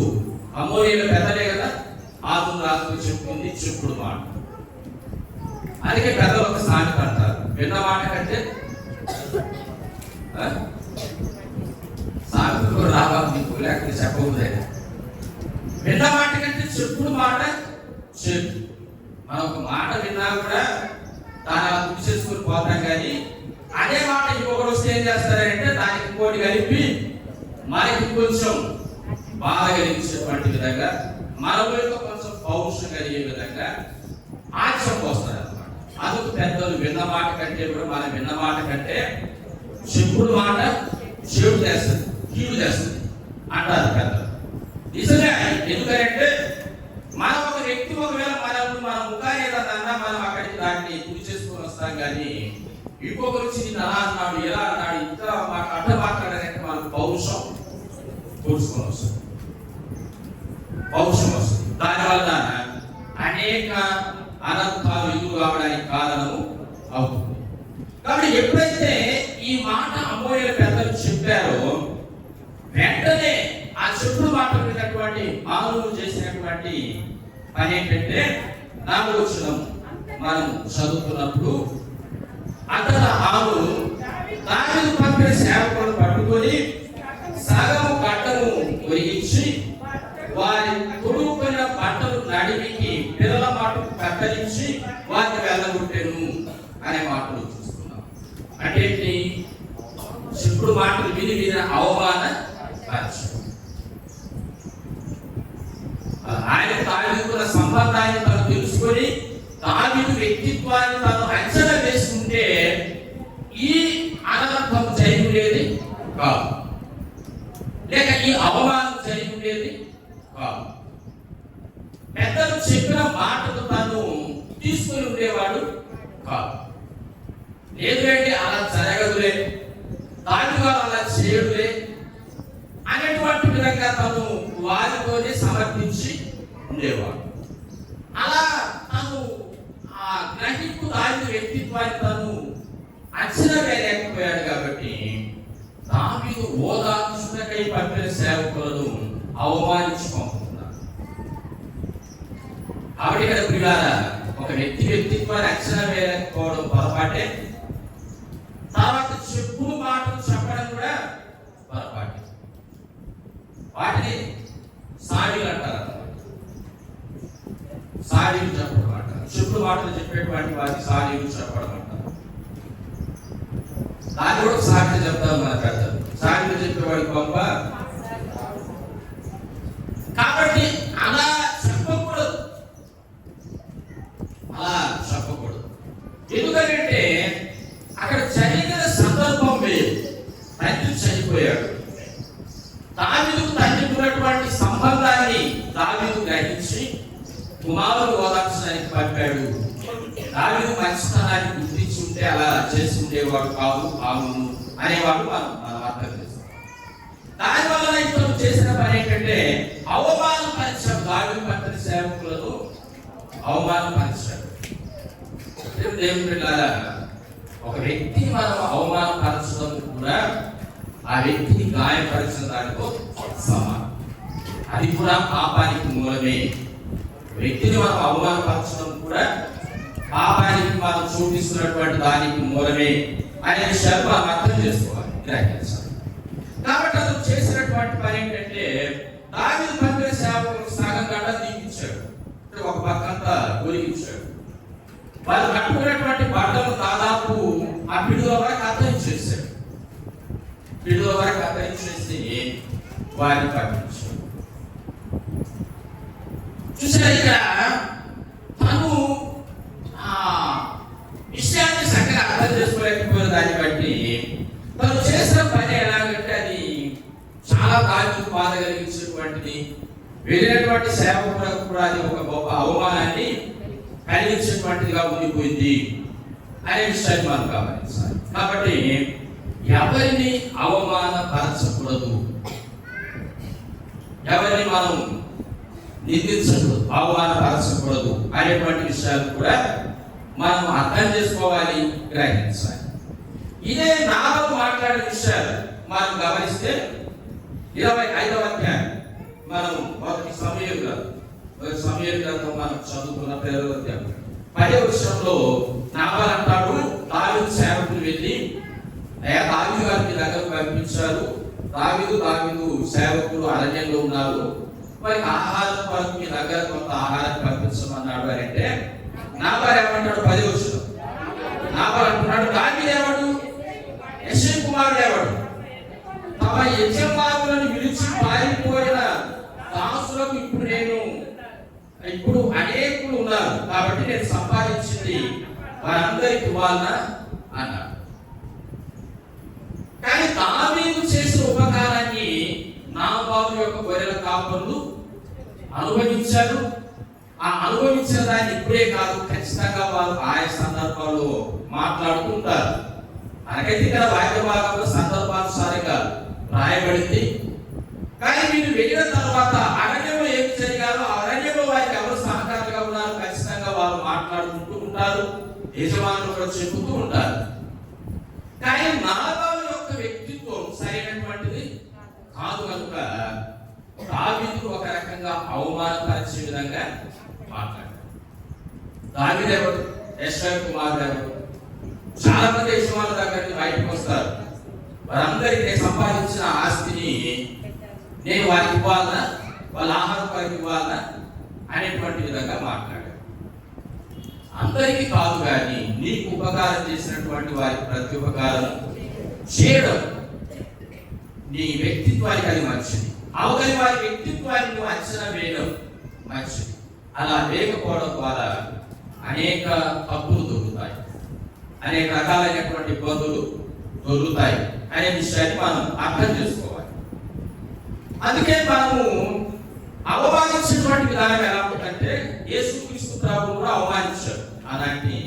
అమ్మోనీయుల పెద్దలే కదా ఆదు రాజు చెప్తుంది చెప్పుడు మాట. అందుకే పెద్దలు ఒక సామెత అంటారు, విన్న మాట కంటే సామెతలు రావాలి నీకు, లేకపోతే చెప్పకూడదే. విన్న మాట కంటే చెప్పుడు మాట చెప్పు. మనం ఒక మాట విన్నా కూడా దాన్ని అలా గుర్తు చేసుకుని పోతాం. కానీ అదే మాట ఇంకొకటి వస్తే ఏం చేస్తారంటే దానికి ఇంకోటి కలిపి మనకి కొంచెం బాధ కలిగించేటువంటి విధంగా, మనలో కొంచెం పౌరుషం కలిగే విధంగా ఆచరణ పోస్తారు అన్నమాట. అందుకు పెద్దలు విన్న మాట కంటే కూడా మనం విన్న మాట కంటే చెప్పుడు మాట చెడు చేస్తుంది, కీడు చేస్తుంది అంటారు పెద్దలు. నిజంగా ఎందుకంటే మనం ఒక వ్యక్తి ఒకవేళ మన ముఖాన్ని ఏదన్నా మనం అక్కడికి దాన్ని గురి చేసుకొని వస్తాం. కానీ ఇంకొకరు వచ్చి నిన్ను అలా అన్నాడు, ఎలా అన్నాడు, ఇంకా అడ్డ మాట్లాడాలంటే మనకు పౌరుషం కూర్చుకొని వస్తుంది, పౌరుషం వస్తుంది. దానివల్ల అనేక అనర్థాలు ఎదురు కావడానికి కారణము అవుతుంది. కాబట్టి ఎప్పుడైతే ఈ మాట అమ్మోనీయుల పెద్దలు చెప్పారో వెంటనే ఆ చెప్పుడు మాట విన్నటువంటి మానవులు చేసినటువంటి పని ఏంటంటే 4వ వచనం మనం చదువుతున్నప్పుడు అతను హాములు దావీదు పంపిన సేవకులను పట్టుకొని సగము గడ్డను ఒరిగించి వారి తొడుగుకున్న బట్టలు నడిమికి పిల్లల మాటకు కత్తరించి వారిని వెళ్ళగొట్టెను అనే మాటలు చూస్తున్నాం. అంటే చెప్పుడు మాటలు విని విని అవమాన ఆయన దావీదుకున్న సంబంధాన్ని తను తెలుసుకొని దావీదు వ్యక్తిత్వాన్ని తను అంచనా వేసుకుంటే ఈ అనర్థం జరిగి ఉండేది కాదు, లేక ఈ అవమానం జరిగి ఉండేది కాదు. పెద్దలు చెప్పిన మాటలు తను తీసుకొని ఉండేవాడు కాదు. లేదంటే అలా జరగదులే, దావీదు అలా చేయడులే అనేటువంటి విధంగా తను వారితోనే సమర్థించి ఉండేవాడు. అలా తను ఆ గ్రహింపు దావీదు వ్యక్తిత్వాన్ని తను అంచనా వేయలేకపోయాడు. కాబట్టి దావీదు ఓదార్చుటకై పంపిన సేవకులను అవమానించి పంపుతున్నారు. కాబట్టి ఇక్కడ ప్రియులారా, ఒక వ్యక్తిత్వాన్ని అంచనా వేయలేకపోవడం పొరపాటే, తర్వాత చెప్పుడు మాటలు చెప్పడం కూడా పొరపాటే. వాటిని సాడీలు అంటారు. సాడీలు చెప్పడం అంటారు. చెప్పుడు మాటలు చెప్పేటువంటి వాటిని సాడీలు చెప్పడం అంటారు. దాన్ని కూడా సాక్షి చెప్తారు మన పెద్దలు. సాక్షి చెప్పేవాడి గొప్ప. కాబట్టి అలా చెప్పకూడదు, అలా చెప్పకూడదు. ఎందుకంటే అక్కడ జరిగిన సందర్భం వేరు. తండ్రి చనిపోయాడు. దావీదుకు తండ్రికి ఉన్నటువంటి సంబంధాన్ని దావీదు గ్రహించి కుమారుడు ఓదార్చడానికి పంపాడు. దావీదు మంచితనాన్ని గుర్తించి ఉంటే అలా చేసి ఉండేవాడు కాదు, అవును అనేవాడు మనం అర్థం చేస్తాం. దానివల్ల ఇప్పుడు చేసిన పని ఏంటంటే అవమానపరిచాడు. దావీదు పంపిన సేవకులను అవమానపరిచాడు. దేవుని బిడ్డలారా, ఒక వ్యక్తిని మనం అవమానపరచడం కూడా ఆ వ్యక్తిని గాయపరిచిన దానితో సమానం. అది కూడా పాపానికి మూలమే. వ్యక్తిని మనం అవమానపరచడం కూడా పాపానికి మనం చూపిస్తున్నటువంటి దానికి మూలమే అనే విషయాలు మనం అర్థం చేసుకోవాలి, గ్రహించాలి. కాబట్టి అతను చేసినటువంటి పని ఏంటంటే దావీదు పంపిన సేవకులకు సగం గడ్డ తీయించాడు, ఒక పక్కంతా ఒలిగించాడు. వాళ్ళు కట్టుకున్నటువంటి బట్టలు దాదాపు ఆ పిడుగుల వరకు అర్థించేసాడు. పిడుగుల వరకు అర్థించేసి వారిని పంపించాడు. చూసారా, ఇక్కడ తను విషయాన్ని చక్కగా అర్థం చేసుకోలేకపోయిన దాన్ని బట్టి తను చేసిన పని ఎలాగంటే అది చాలా దావీదుకు బాధ కలిగించేటువంటిది. వెళ్ళినటువంటి సేవకులకు కూడా అది ఒక గొప్ప అవమానాన్ని కలిగించేటువంటిదిగా ఉండిపోయింది అనే విషయాన్ని మనం గమనించాలి. కాబట్టి ఎవరిని అవమానపరచకూడదు, ఎవరిని మనం నిందించకూడదు, అవమానపరచకూడదు అనేటువంటి విషయాలు కూడా మనం అర్థం చేసుకోవాలి, గ్రహించాలి. ఇదే నాలుగు మాట్లాడిన విషయాలు మనం గమనిస్తే 25వ అధ్యాయం మనం మొదటి సమూయేలు గ్రంథం మనం చదువుకున్న 10వ అధ్యాయం 10వ వచనంలో నాబాలు అంటాడు, దావీదు సేవకులు వెళ్ళి దావీదు గారికి దగ్గరకు పంపించారు. దావీదు సేవకులు అరణ్యంలో ఉన్నారు, మరి ఆహారం కొరకు మీ దగ్గర కొంత ఆహారం పంపించమన్నాడు అని అంటే నాబాలు ఏమంటాడు? 10వ వచనం నాబాలు అంటున్నాడు, దావీదు ఎవడు? యెషై కుమారుడు ఎవడు? తమ యజమానులను విడిచి పారిపోయిన దాసులకు ఇప్పుడు అనేకులు ఉన్నారు కాబట్టి నేను సంపాదించింది వారందరికి ఇవ్వాలన అన్నాడు. కానీ దావీదు చేసిన ఉపకారాన్ని నాబాలు యొక్క గొర్రెల కాపరులు అనుభవించారు. ఆ అనుభవించిన దాన్ని ఇప్పుడే కాదు, ఖచ్చితంగా వారు ఆయా సందర్భాల్లో మాట్లాడుతుంటారు. మనకైతే ఇక్కడ వాక్య భాగంలో సందర్భానుసారంగా రాయబడింది. కానీ వీళ్ళు వెళ్ళిన తర్వాత అరణ్యంలో ఏమి జరిగారో అరణ్యంలో వారికి ఎవరు సహకారులుగా ఉన్నారు, ఖచ్చితంగా వారు మాట్లాడుకుంటూ ఉంటారు, యజమానులు కూడా చెబుతూ ఉంటారు. కానీ నాబాలు యొక్క వ్యక్తిత్వం సరైనటువంటిది కాదు కనుక దావీదు ఒక రకంగా అవమానపరిచే విధంగా మాట్లాడారు. దావీదెవరు? యెషయా కుమారుడెవరు? చాలా మంది యెషయా దగ్గరికి బయటకు వస్తారు. వారందరికీ నేను సంపాదించిన ఆస్తిని నేను వారికి ఇవ్వాలనా, వాళ్ళ ఆహారం వారికి ఇవ్వాలనా అనేటువంటి విధంగా మాట్లాడారు. అందరికీ కాదు, కానీ నీకు ఉపకారం చేసినటువంటి వారికి ప్రతి ఉపకారం చేయడం నీ వ్యక్తిత్వానికి అది మంచిది. అవతలి వారి వ్యక్తిత్వాన్ని నువ్వు అంచనా వేయడం మంచిది. అలా లేకపోవడం ద్వారా అనేక తప్పులు దొరుకుతాయి, అనేక రకాలైనటువంటి ఇబ్బందులు దొరుకుతాయి అనే విషయాన్ని మనం అర్థం చేసుకోవాలి. అందుకే మనము అవమానించినటువంటి విధానం ఎలా ఉందంటే, యేసుక్రీస్తు ప్రభువును కూడా అవమానించారు. అలాంటి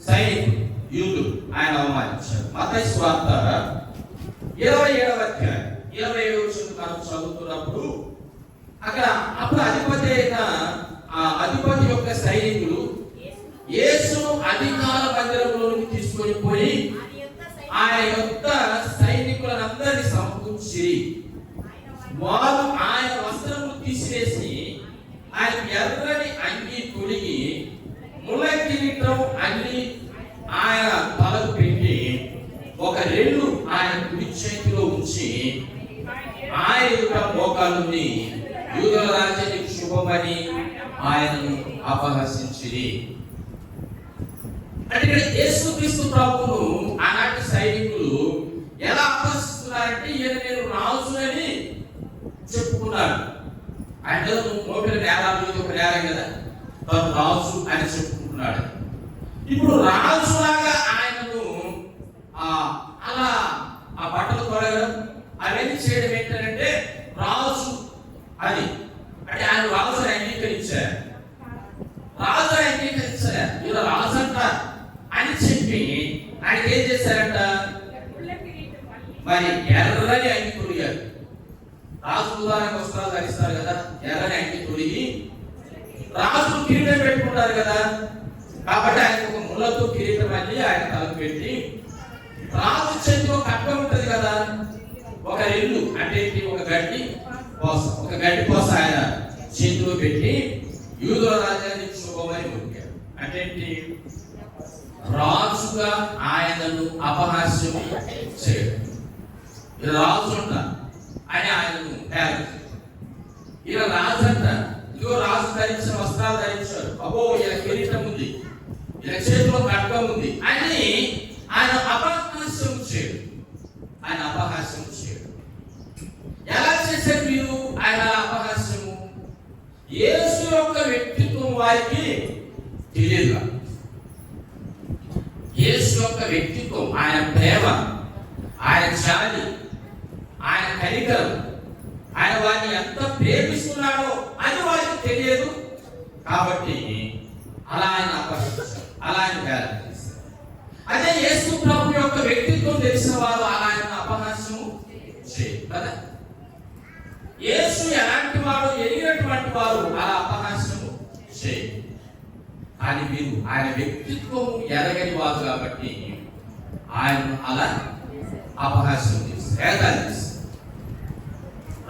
సైనికులు, యూదులు ఆయన అవమానించారు. మత్తయి సువార్త 27వ అధ్యాయం 27వ వచనం మనం చదువుతున్నప్పుడు అక్కడ అప్పుడు అధిపతి యొక్క సైనికులు యేసును అధికార మందిరంలోకి తీసుకొని పోయి ఆయన యొక్క సైనికులందరినీ సమకూర్చి వారు ఆయన వస్త్రములు తీసివేసి ఆయన ఎర్రని అంగి తొడిగి ముళ్ళ కిరీటం అన్ని ఆయన తలకు పెట్టి ఒక రెల్లు ఆయన కుడి చేతిలో ఉంచి ఆయన యొక్క మోకాలుని యూదుల రాజ్యానికి శుభమని ఆయనను అపహసించిరి. అంటే ఇక్కడ యేసుక్రీస్తు ప్రభువును ఆనాటి సైనికులు ఎలా అపహసిస్తున్నారంటే, ఈయన నేను రాజునని చెప్పుకున్నాడు. ఆయన మోపిన నేరాలు ఒక నేరం కదా, తను రాజు అని చెప్పుకుంటున్నాడు. ఇప్పుడు రాజులాగా ఆయనను అలా ఆ బట్టలు తొడగడం అవన్నీ చేయడం ఏంటంటే రాజు అది అంటే ఆయన రాజుని అంగీకరించారు. రాజు అంగీకరించారు, ఇలా రాజు అంట అని చెప్పి ఆయన ఏం చేశారంట, మరి ఎర్రని అంగి తొడిగారు. రాజు ఉదాహరణ వస్త్రాలు ధరిస్తారు కదా, ఎర్రని అంగి తొడిగి రాజు కిరీటం పెట్టుకుంటారు కదా, కాబట్టి ఆయన ఒక ముళ్ళతో కిరీటం అల్లి ఆయన తలకు పెట్టి, రాజు చేతిలో కట్ట ఉంటది కదా, ఒక రెల్లు అంటే ఒక గడ్డి పోస ఆయన చేతిలో పెట్టి యూదుల రాజ్యానికి శుభమని మొక్కారు. అంటే రాజుగా ఆయనను అపహాస్యం చేయడం. రాజు అంట అని ఆయనను తయారు. ఇలా రాజు అంట, ఇదిగో రాజు ధరించిన వస్త్రాలు ధరించారు, అబ్బో ఇలా కిరీటం ఉంది, ఇలా చేతిలో ఖడ్గం ఉంది అని ఆయన అపహాస్యం చేయడు. ఎలా చేశారు మీరు ఆయన అపహాస్యము? యేసు యొక్క వ్యక్తిత్వం వారికి తెలియదు. యేసు యొక్క వ్యక్తిత్వం, ఆయన ప్రేమ, ఆయన జాలి, ఆయన కనికరం, ఆయన వారిని ఎంత ప్రేమిస్తున్నాడో అది వారికి తెలియదు. కాబట్టి అలా ఆయన అపహరించారు, అలా ఆయన వేలం చేశారు. అదే యేసు ప్రభు యొక్క వ్యక్తిత్వం తెలిసిన వారు అలా ఆయన అపహాస్యము చేయరు కదా. యేసు ఎలాంటి వాడు ఎరిగినటువంటి వారు అలా అపహాస్యము చేయరు. కానీ మీరు ఆయన వ్యక్తిత్వం ఎరగని వారు కాబట్టి ఆయన అలా అపహాస్యం చేస్తారు.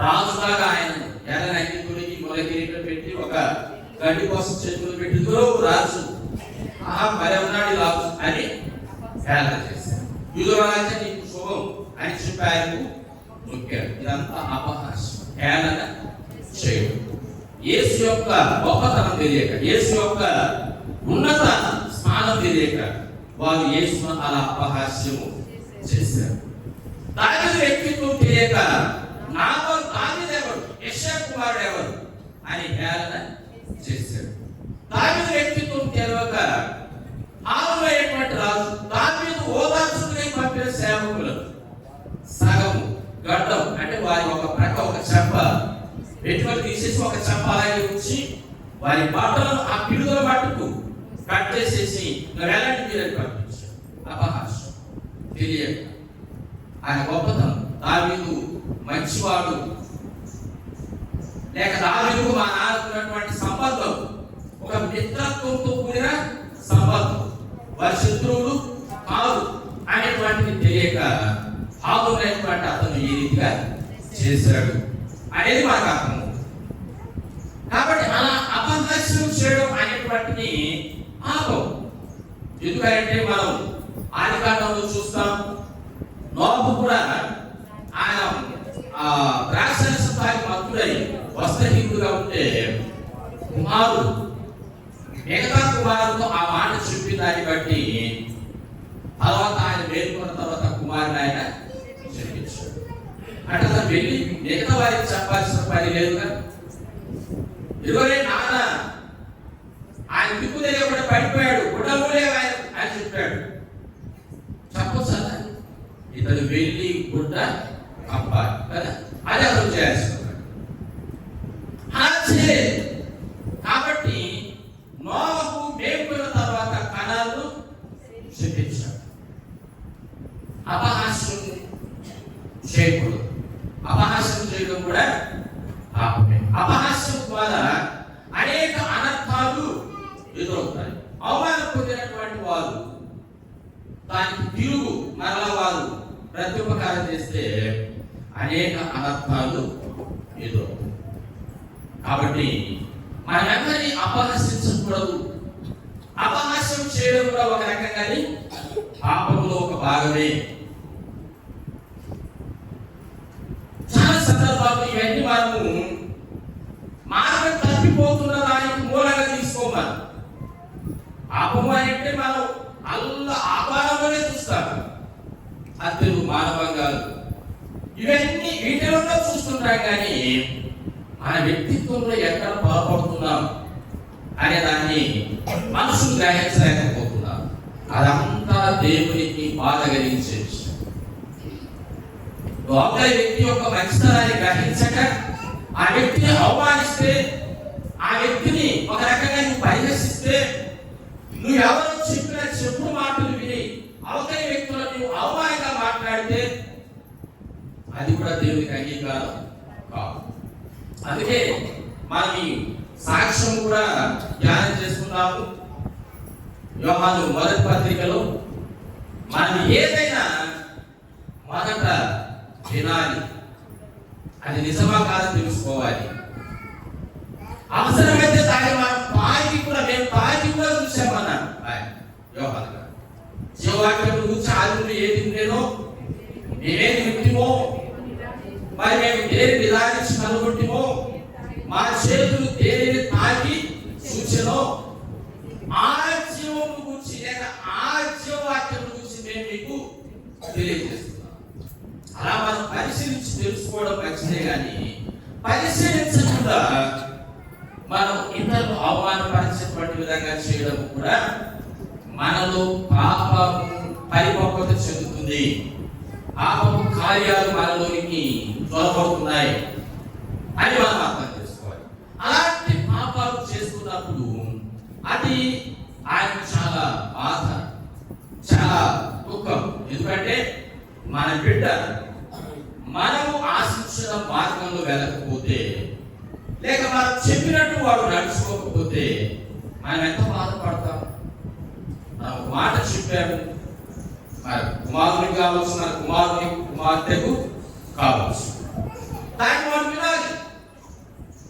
రాజులాగా ఆయన ఎర్రని గుడికి మొల కిరీటం పెట్టి ఒక గడ్డి కోసం చేతులు పెట్టి రాజు మరే ఉన్నాడు రాజు అని హేళన చేశారు. యూదుల రాజ్యం నీకు శుభం అని చెప్పి ఆయనకు నొక్కారు. ఇదంతా అపహాస్యం, హేళన చేయడం. యేసు యొక్క గొప్పతనం తెలియక, యేసు యొక్క ఉన్నత స్థానం తెలియక వారు యేసును అలా అపహాస్యము చేశారు. దావీదు వ్యక్తిత్వం తెలియక దావీదెవరు, యెషయా కుమారుడు ఎవరు అని హేళన చేశాడు. దావీదు వ్యక్తిత్వం తెలియక ఆరుమైనటువంటి రాజు దావీదు ఓదార్చుకుని పంపిన సేవకులు సగము గడ్డం అంటే వారి ఒక ప్రక్క ఒక చెంప పెట్టుబడి తీసేసి ఒక చెంప అలాగే ఉంచి వారి బట్టలను ఆ పిడుదల మట్టుకు కట్ చేసేసి వెళ్ళండి మీరని పంపించారు. అపహాస్యం తెలియక. ఆయన గొప్పతనం, దావీదు మంచివాడు, లేక దావీదుకు మా నాన్నకున్నటువంటి సంబంధం ఒక మిత్రత్వంతో కూడిన సంబంధం, వారి శత్రువులు కాదు అనేటువంటిది తెలియక ఆగున్నటువంటి అతను ఏ రీతిగా చేశాడు అనేది మనకు అర్థం. కాబట్టి అలా అపహాస్యం పాపం. ఎందుకంటే మనం ఆదికాండంలో చూస్తాం, నోబు కూడా ఆయన ద్రాక్షరసానికి మత్తుడై వస్త్రహీనుడుగా ఉంటే కుమారుడు మిగతా కుమారుడితో ఆ మాట చెప్పిన దాన్ని బట్టి తర్వాత ఆయన మేలుకున్న తర్వాత కుమారుడు ఆయన చెప్పించాడు. అంటే అతను వెళ్ళి మిగతా వారికి చెప్పాల్సిన పని లేదుగా. ఇదిగోనే నాన్న ఆయన దిక్కు తెలియకుండా పడిపోయాడు, గుడ్డలే ఆయన చెప్పాడు. చెప్పొచ్చు కదా, ఇతను వెళ్ళి గుడ్డ కప్పాలి కదా, అదే అతను చేయాల్సిన కాబట్టి నోవహు మేలుకున్న తర్వాత కణాలను చెప్పించాడు. అపహాస్యం చేయకూడదు. అపహాస్యం చేయడం కూడా పాపమే. అపహాస్యం ద్వారా అనేక అనర్థాలు ఎదురవుతాయి. అవమానం పొందినటువంటి వారు దానికి తిరుగు మరల వారు ప్రత్యుపకారం చేస్తే అనేక అనర్థాలు ఎదురవుతాయి. కాబట్టి మనందరినీ అపహసించకూడదు. అపహాస్యం చేయడం కూడా ఒక రకంగానే పాపంలో ఒక భాగమే. చాలా సందర్భాల్లో ఇవన్నీ మనము మార్గం తప్పిపోతున్న దానికి మూలంగా తీసుకోమని. పాపము అంటే మనం ఆపారంలోనే చూస్తాం. హత్యలు, మానవంగాలు ఇవన్నీ వీటిలోనే చూస్తుంటాం, కానీ మన వ్యక్తిత్వంలో ఎక్కడ పొరపడుతున్నాం అనే దాన్ని మనసును గ్రహించలేకపోతున్నాం. అదంతా దేవునికి బాధ కలిగించే విషయం. లోపల వ్యక్తి యొక్క మంచితనాన్ని గ్రహించక ఆ వ్యక్తిని అవమానిస్తే, ఆ వ్యక్తిని ఒక రకంగా నువ్వు పరిహసిస్తే, నువ్వు ఎవరో చెప్పిన చెప్పుడు మాటలు విని అవతల వ్యక్తులను నువ్వు అవమానంగా మాట్లాడితే అది కూడా దేవునికి అంగీకారం కాదు. అందుకే మనం ఈ సాక్ష్యం కూడా ధ్యానం చేసుకున్నాము. యోహాను మొదటి పత్రికలో మనం ఏదైనా మొదట వినాలి, అది నిజమా కాదని తెలుసుకోవాలి. అవసరమైతే దాన్ని మనం మేము తాగి కూడా చూసామన్నాను యోహాను గారు. జీవవాక్యం గురించి ఆదిలో ఏది ఉండేనో, మేమేది వింటిమో, మరి మేము దేని నిదానించి కనుగొంటిమో, మా చేతులు దేనిని తాగి చూచెనో, ఆ జీవము గురించి లేక ఆ జీవవాక్యం గురించి మేము మీకు తెలియజేస్తున్నాం. అలా మనం పరిశీలించి తెలుసుకోవడం మంచిదే, కానీ పరిశీలించకుండా మనం ఇతరులు అవమానపరిచేటువంటి విధంగా చేయడం కూడా మనలో పాపము పరిపక్వత చెందుతుంది. పాపము కార్యాలు మనలోనికి త్వరపడుతున్నాయి అని మనం అర్థం చేసుకోవాలి. అలాంటి పాపాలు చేస్తున్నప్పుడు అది ఆయన చాలా బాధ, చాలా దుఃఖం. ఎందుకంటే మన బిడ్డ మనము ఆశించిన మార్గంలో వెళ్ళకపోతే, లేక మనం చెప్పినట్టు వాడు నడుచుకోకపోతే మనం ఎంత బాధపడతాం. మనం ఒక మాట చెప్పాము, మన కుమారునికి కావచ్చు, మన కుమార్తెకు కావచ్చు, దాన్ని వాడు వినాలి,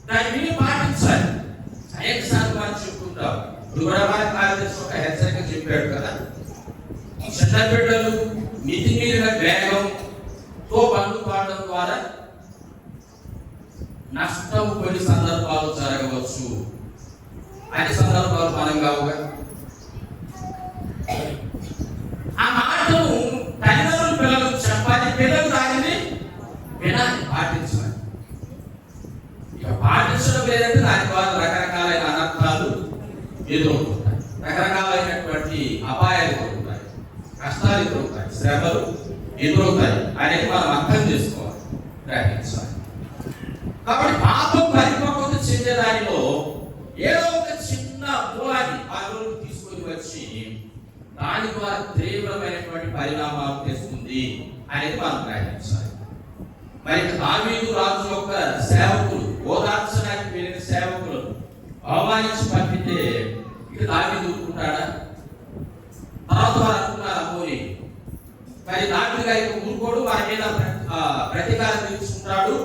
దాన్ని విని పాటించాలి. అనేక సార్లు మనం చెప్పుకుంటాం. ఇప్పుడు కూడా మన కార్యదర్శి ఒక హెచ్చరిక చెప్పాడు కదా, చిన్న బిడ్డలు మితిమీరిన వేగంతో బండ్లు పాడడం ద్వారా నష్టం కొన్ని సందర్భాలు జరగవచ్చు. అన్ని సందర్భాలు మనం కావుగా. ఆ మాటను తల్లిదండ్రులు పిల్లలకు చెప్పాలి, పిల్లలు దానిని వినాలి, పాటించాలి. ఇక పాటించడం లేదంటే దాని ద్వారా రకరకాలైన అనర్థాలు ఎదురవుతుంటాయి, రకరకాలైనటువంటి అపాయాలు ఎదురవుతాయి, కష్టాలు ఎదురవుతాయి, శ్రమలు ఎదురవుతాయి అనేది మనం అర్థం చేసుకోవాలి, గ్రహించాలి. కాబట్టి పాపం పరిపక్వత చెందేదానిలో ఏదో ఒక చిన్న మూలాన్ని పాపంలోకి తీసుకొని వచ్చి దాని ద్వారా తీవ్రమైనటువంటి పరిణామాలు తెస్తుంది అనేది మనం గ్రహించాలి. మరి దావీదు రాజు యొక్క సేవకులు, ఓదార్చడానికి వెళ్ళిన సేవకులు అవమానించి పంపితే ఇక దావీదు ఊరుకుంటాడా? తర్వాత వారు అనుకున్నారు, అమ్మోని మరి దావీదుగా ఇక ఊరుకోడు, వారి మీద ప్రతీకారం తీసుకుంటాడు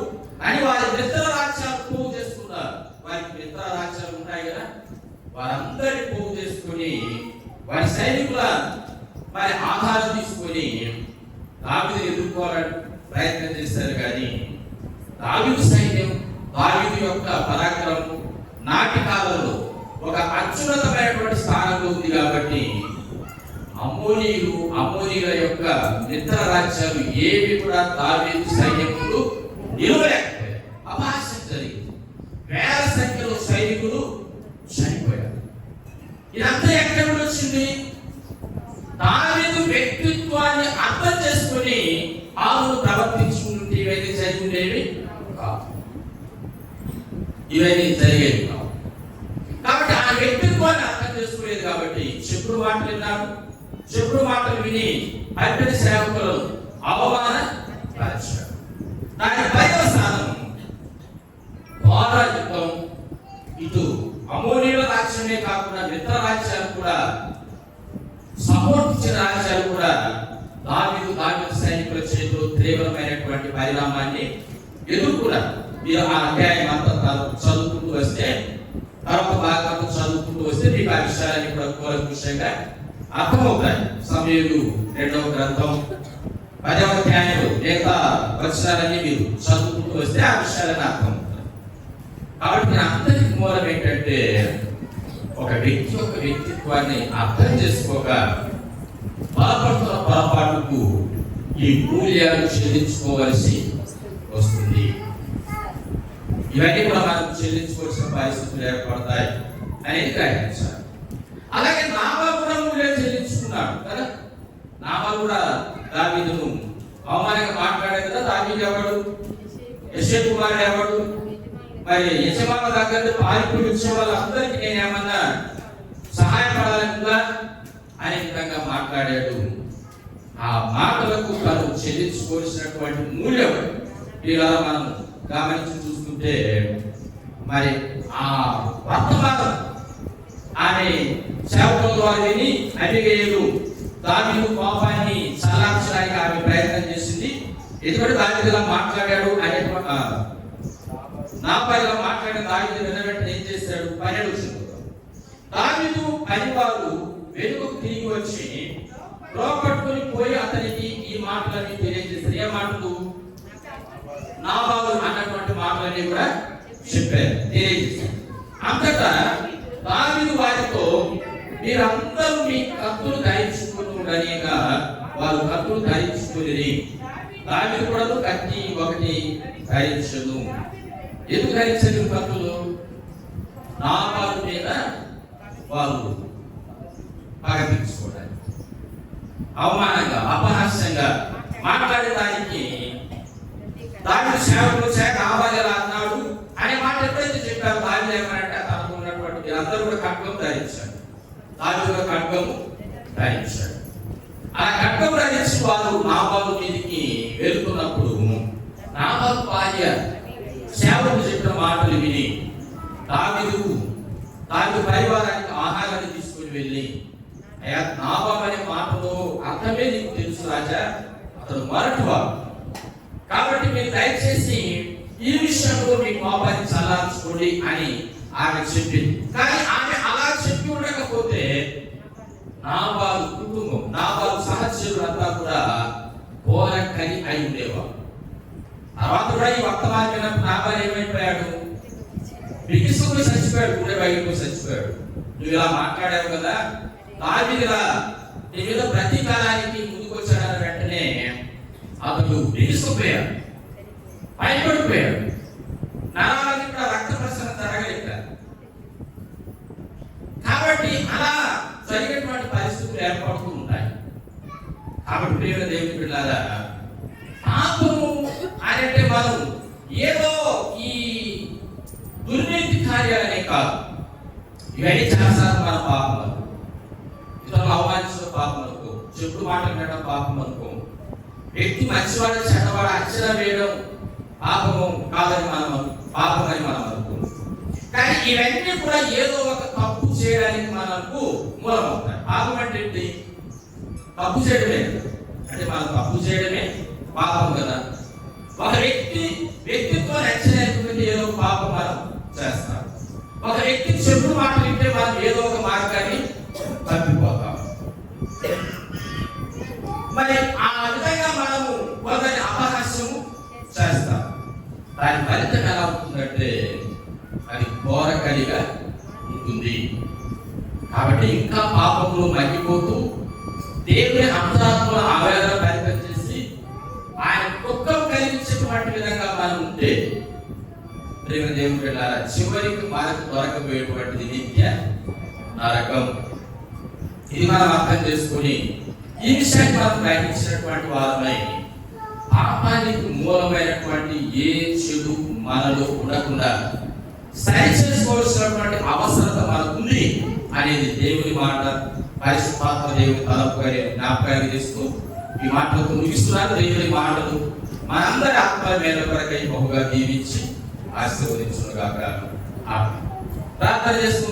అని వారి మిత్ర రాజ్యాలు పోగు చేసుకున్నారు. వారికి మిత్ర రాజ్యాలు ఉంటాయి కదా, వారందరినీ పోగు చేసుకుని వారి సైనికుల మరి ఆధారం తీసుకొని దావీదు ఎదుర్కోవాలని ప్రయత్నం చేశారు. కానీ దావీదు సైన్యం, దావీదు యొక్క పరాక్రమం నాటి కాలంలో ఒక అత్యున్నతమైనటువంటి స్థానంలో ఉంది. కాబట్టి అమ్మోనీయుల యొక్క మిత్ర రాజ్యాలు ఏవి కూడా దావీదు సైన్యములు నిలవలేకపోయారు. అపహాస్యం జరిగింది. వేల సంఖ్యలో సైనికులు చనిపోయారు. ఇదంతా ఎక్కడి నుండి వచ్చింది? దావీదు వ్యక్తిత్వాన్ని అర్థం చేసుకుని ఆమెను ప్రవర్తించుకుంటే ఇవన్నీ జరిగేవి కావు. ఇవన్నీ జరిగేవి కావు. కాబట్టి ఆ వ్యక్తిత్వాన్ని అర్థం చేసుకోలేదు. కాబట్టి చెప్పుడు మాటలు విన్నాడు. చెప్పుడు మాటలు విని అర్పణ సేవకులు అవమానపరిచాడు. దాని పర్యవసానం యుద్ధం. ఇటు అమోనీయుల రాజ్యమే కాకుండా మిత్ర రాజ్యాలు కూడా, సపోర్ట్ ఇచ్చిన రాజ్యాలు కూడా దావీదు సైనికుల చేతిలో తీవ్రమైనటువంటి పరిణామాన్ని ఎదుర్కొన్నారు. మీరు ఆ అధ్యాయం అంతా చదువుకుంటూ వస్తే, తర్వాత భాగంతో చదువుకుంటూ వస్తే మీకు ఆ విషయాలన్నీ కూడా కూలంకషంగా అర్థమవుతాయి. సమూయేలు 2వ గ్రంథం 10వ అధ్యాయంలో మిగతా వచనాలన్నీ మీరు చదువుకుంటూ వస్తే ఆ విషయాలన్నీ అర్థమవుతాయి. కాబట్టి అందరికి మూలం ఏంటంటే, ఒక వ్యక్తి యొక్క వ్యక్తిత్వాన్ని అర్థం చేసుకోక బలపడుతున్న పొరపాటుకు ఈ మూల్యాలు చెల్లించుకోవలసి వస్తుంది. ఇవన్నీ కూడా మనం చెల్లించుకోవాల్సిన పరిస్థితులు ఏర్పడతాయి అనేది గ్రహించాలి. అలాగే నాబాలు కూడా మూల్యాలు చెల్లించుకున్నాడు కదా. నాబాలు కూడా దావీదును అవమానంగా మాట్లాడాడు కదా. దావీదు ఎవడు? యెషై కుమారుడు ఎవడు? మరి యజమాన దగ్గర పారిపోయి వచ్చే వాళ్ళందరికీ నేను ఏమన్నా సహాయపడాలనుగా అనే విధంగా మాట్లాడాడు. ఆ మాటలకు తను చెల్లించుకోవాల్సినటువంటి మూల్యం ఇలా మనం గమనించి చూస్తుంటే, మరి ఆ వర్తమానం ఆమె సేవకుల ద్వారా విని అబిగయీలు దావీదు కోపాన్ని చల్లార్చడానికి ఆమె ప్రయత్నం చేసింది. ఎందుకంటే దావీదు ఇలా మాట్లాడాడు అనేటువంటి నాబాలుగా మాట్లాడిన దావీదు విన్న వెంటనే ఏం చేశాడు? 12వ వచనం, దావీదు పనివారు వెనుకకు తిరిగి వచ్చి రోపట్టుకుని పోయి అతనికి ఈ మాటలన్నీ తెలియజేశారు. ఏ మాటలు? నాబాలు అన్నటువంటి మాటలన్నీ కూడా చెప్పారు, తెలియజేశారు. అంతటా దావీదు వారితో, మీరందరూ మీ కత్తులు ధరించుకుని ఉండనిగా వారు కత్తులు ధరించుకుని, దావీదు కూడా కత్తి ఒకటి ధరించను. ఎందుకు ధరించదు కత్తులు? నాబాలు మీద వారు పగ తీర్చుకోవడానికి, అవమానంగా అపహాస్యంగా మాట్లాడేదానికి దావీదు సేవకులు నాబాలు ఎలా అన్నాడు అనే మాట ఎప్పుడైతే చెప్పారు, దావీదు ఏమనంటే తనకు ఉన్నటువంటి అందరూ కూడా ఖడ్గం ధరించాడు. దావీదు కూడా ఖడ్గము ధరించాడు. ఆ ఖడ్గం ధరించి వారు నాబాలు మీదకి వెళ్తున్నప్పుడు నాబాలు భార్య సేవకులు చెప్పిన మాటలు విని దావీదు పరివారానికి ఆహారాన్ని తీసుకుని వెళ్ళి, అయ్యా నాబాలు అనే మాటలో అర్థమే నీకు తెలుసు రాజా, అతను మొరటివాడు, కాబట్టి మీరు దయచేసి ఈ విషయంలో మీ కోపాన్ని చల్లార్చుకోండి అని ఆమె చెప్పింది. కానీ ఆమె అలా చెప్పి ఉండకపోతే నాబాలు కుటుంబం, నాబాలు సహచరులంతా కూడా ఘోరకరి అయి ఉండేవారు. తర్వాత కూడా ఈ వర్తమానం విన్నప్పుడు నాబాలు ఏమైపోయాడు? బిగిసుకుని చచ్చిపోయాడు, గుండె బయటకు చచ్చిపోయాడు. నువ్వు ఇలా మాట్లాడావు కదా, దావీదులా నీ మీద ప్రతీకారానికి ముందుకొచ్చాడని వెంటనే అతడు బిగిసిపోయాడు, భయపడిపోయాడు. నరాలకి కూడా రక్త ప్రసరణ జరగలేక. కాబట్టి అలా జరిగినటువంటి పరిస్థితులు ఏర్పడుతూ ఉంటాయి. కాబట్టి ప్రియుల దేవుని బిడ్డలారా, పాపము అంటే మనం ఏదో ఈ దుర్నీతి కార్యాలనే కాదు, ఇవన్నీ చాలాసార్లు మన పాపం అనుకో, ఇతరులు అవమానించడం పాపం అనుకో, చెప్పుడు మాటలు వినడం పాపం అనుకో, వ్యక్తి మంచివాడు చెడ్డవాడు అంచనా వేయడం పాపము కాదని పాపమని మనం అనుకో. కానీ ఇవన్నీ కూడా ఏదో ఒక తప్పు చేయడానికి మనకు మూలమవుతాయి. పాపం అంటే ఏంటి? తప్పు చేయడమే. అంటే మనం తప్పు చేయడమే పాపం కదా. ఒక వ్యక్తిత్వం రక్షణ ఏదో పాపం మనం చేస్తాం. ఒక వ్యక్తి చెప్పుడు మాటలు వింటే మనం ఏదో అది ఘోరకలిగా ఉంటుంది. కాబట్టి ఇంకా పాపంలో మగ్గిపోతూ దేవుని అంతరాత్మల ఆవేదన పరిపరి చేసి ఆయన దుఃఖం కలిగించేటువంటి విధంగా మనం ఉంటే ప్రేమ దేవుని వెళ్ళారా, చివరికి మనకు దొరకపోయేటువంటిది నిత్య నరకం. ఇది మనం అర్థం చేసుకుని ఈ విషయాన్ని మనం గ్రహించినటువంటి వారమై పాపానికి మూలమైనటువంటి ఏ చెడు మనలో ఉండకుండా సరి చేసుకోవాల్సినటువంటి అవసరత మనకుంది అనేది దేవుని మాట, పరిశుద్ధాత్మ దేవుని తలపు జ్ఞాపకాన్ని చేస్తూ ఈ మాటలతో ముగిస్తున్నాను. దేవుని మాటలు మనందరి ఆత్మ మీద కొరకై బహుగా దీవించి ఆశీర్వదించుగాక. ప్రార్థన చేస్తున్నా.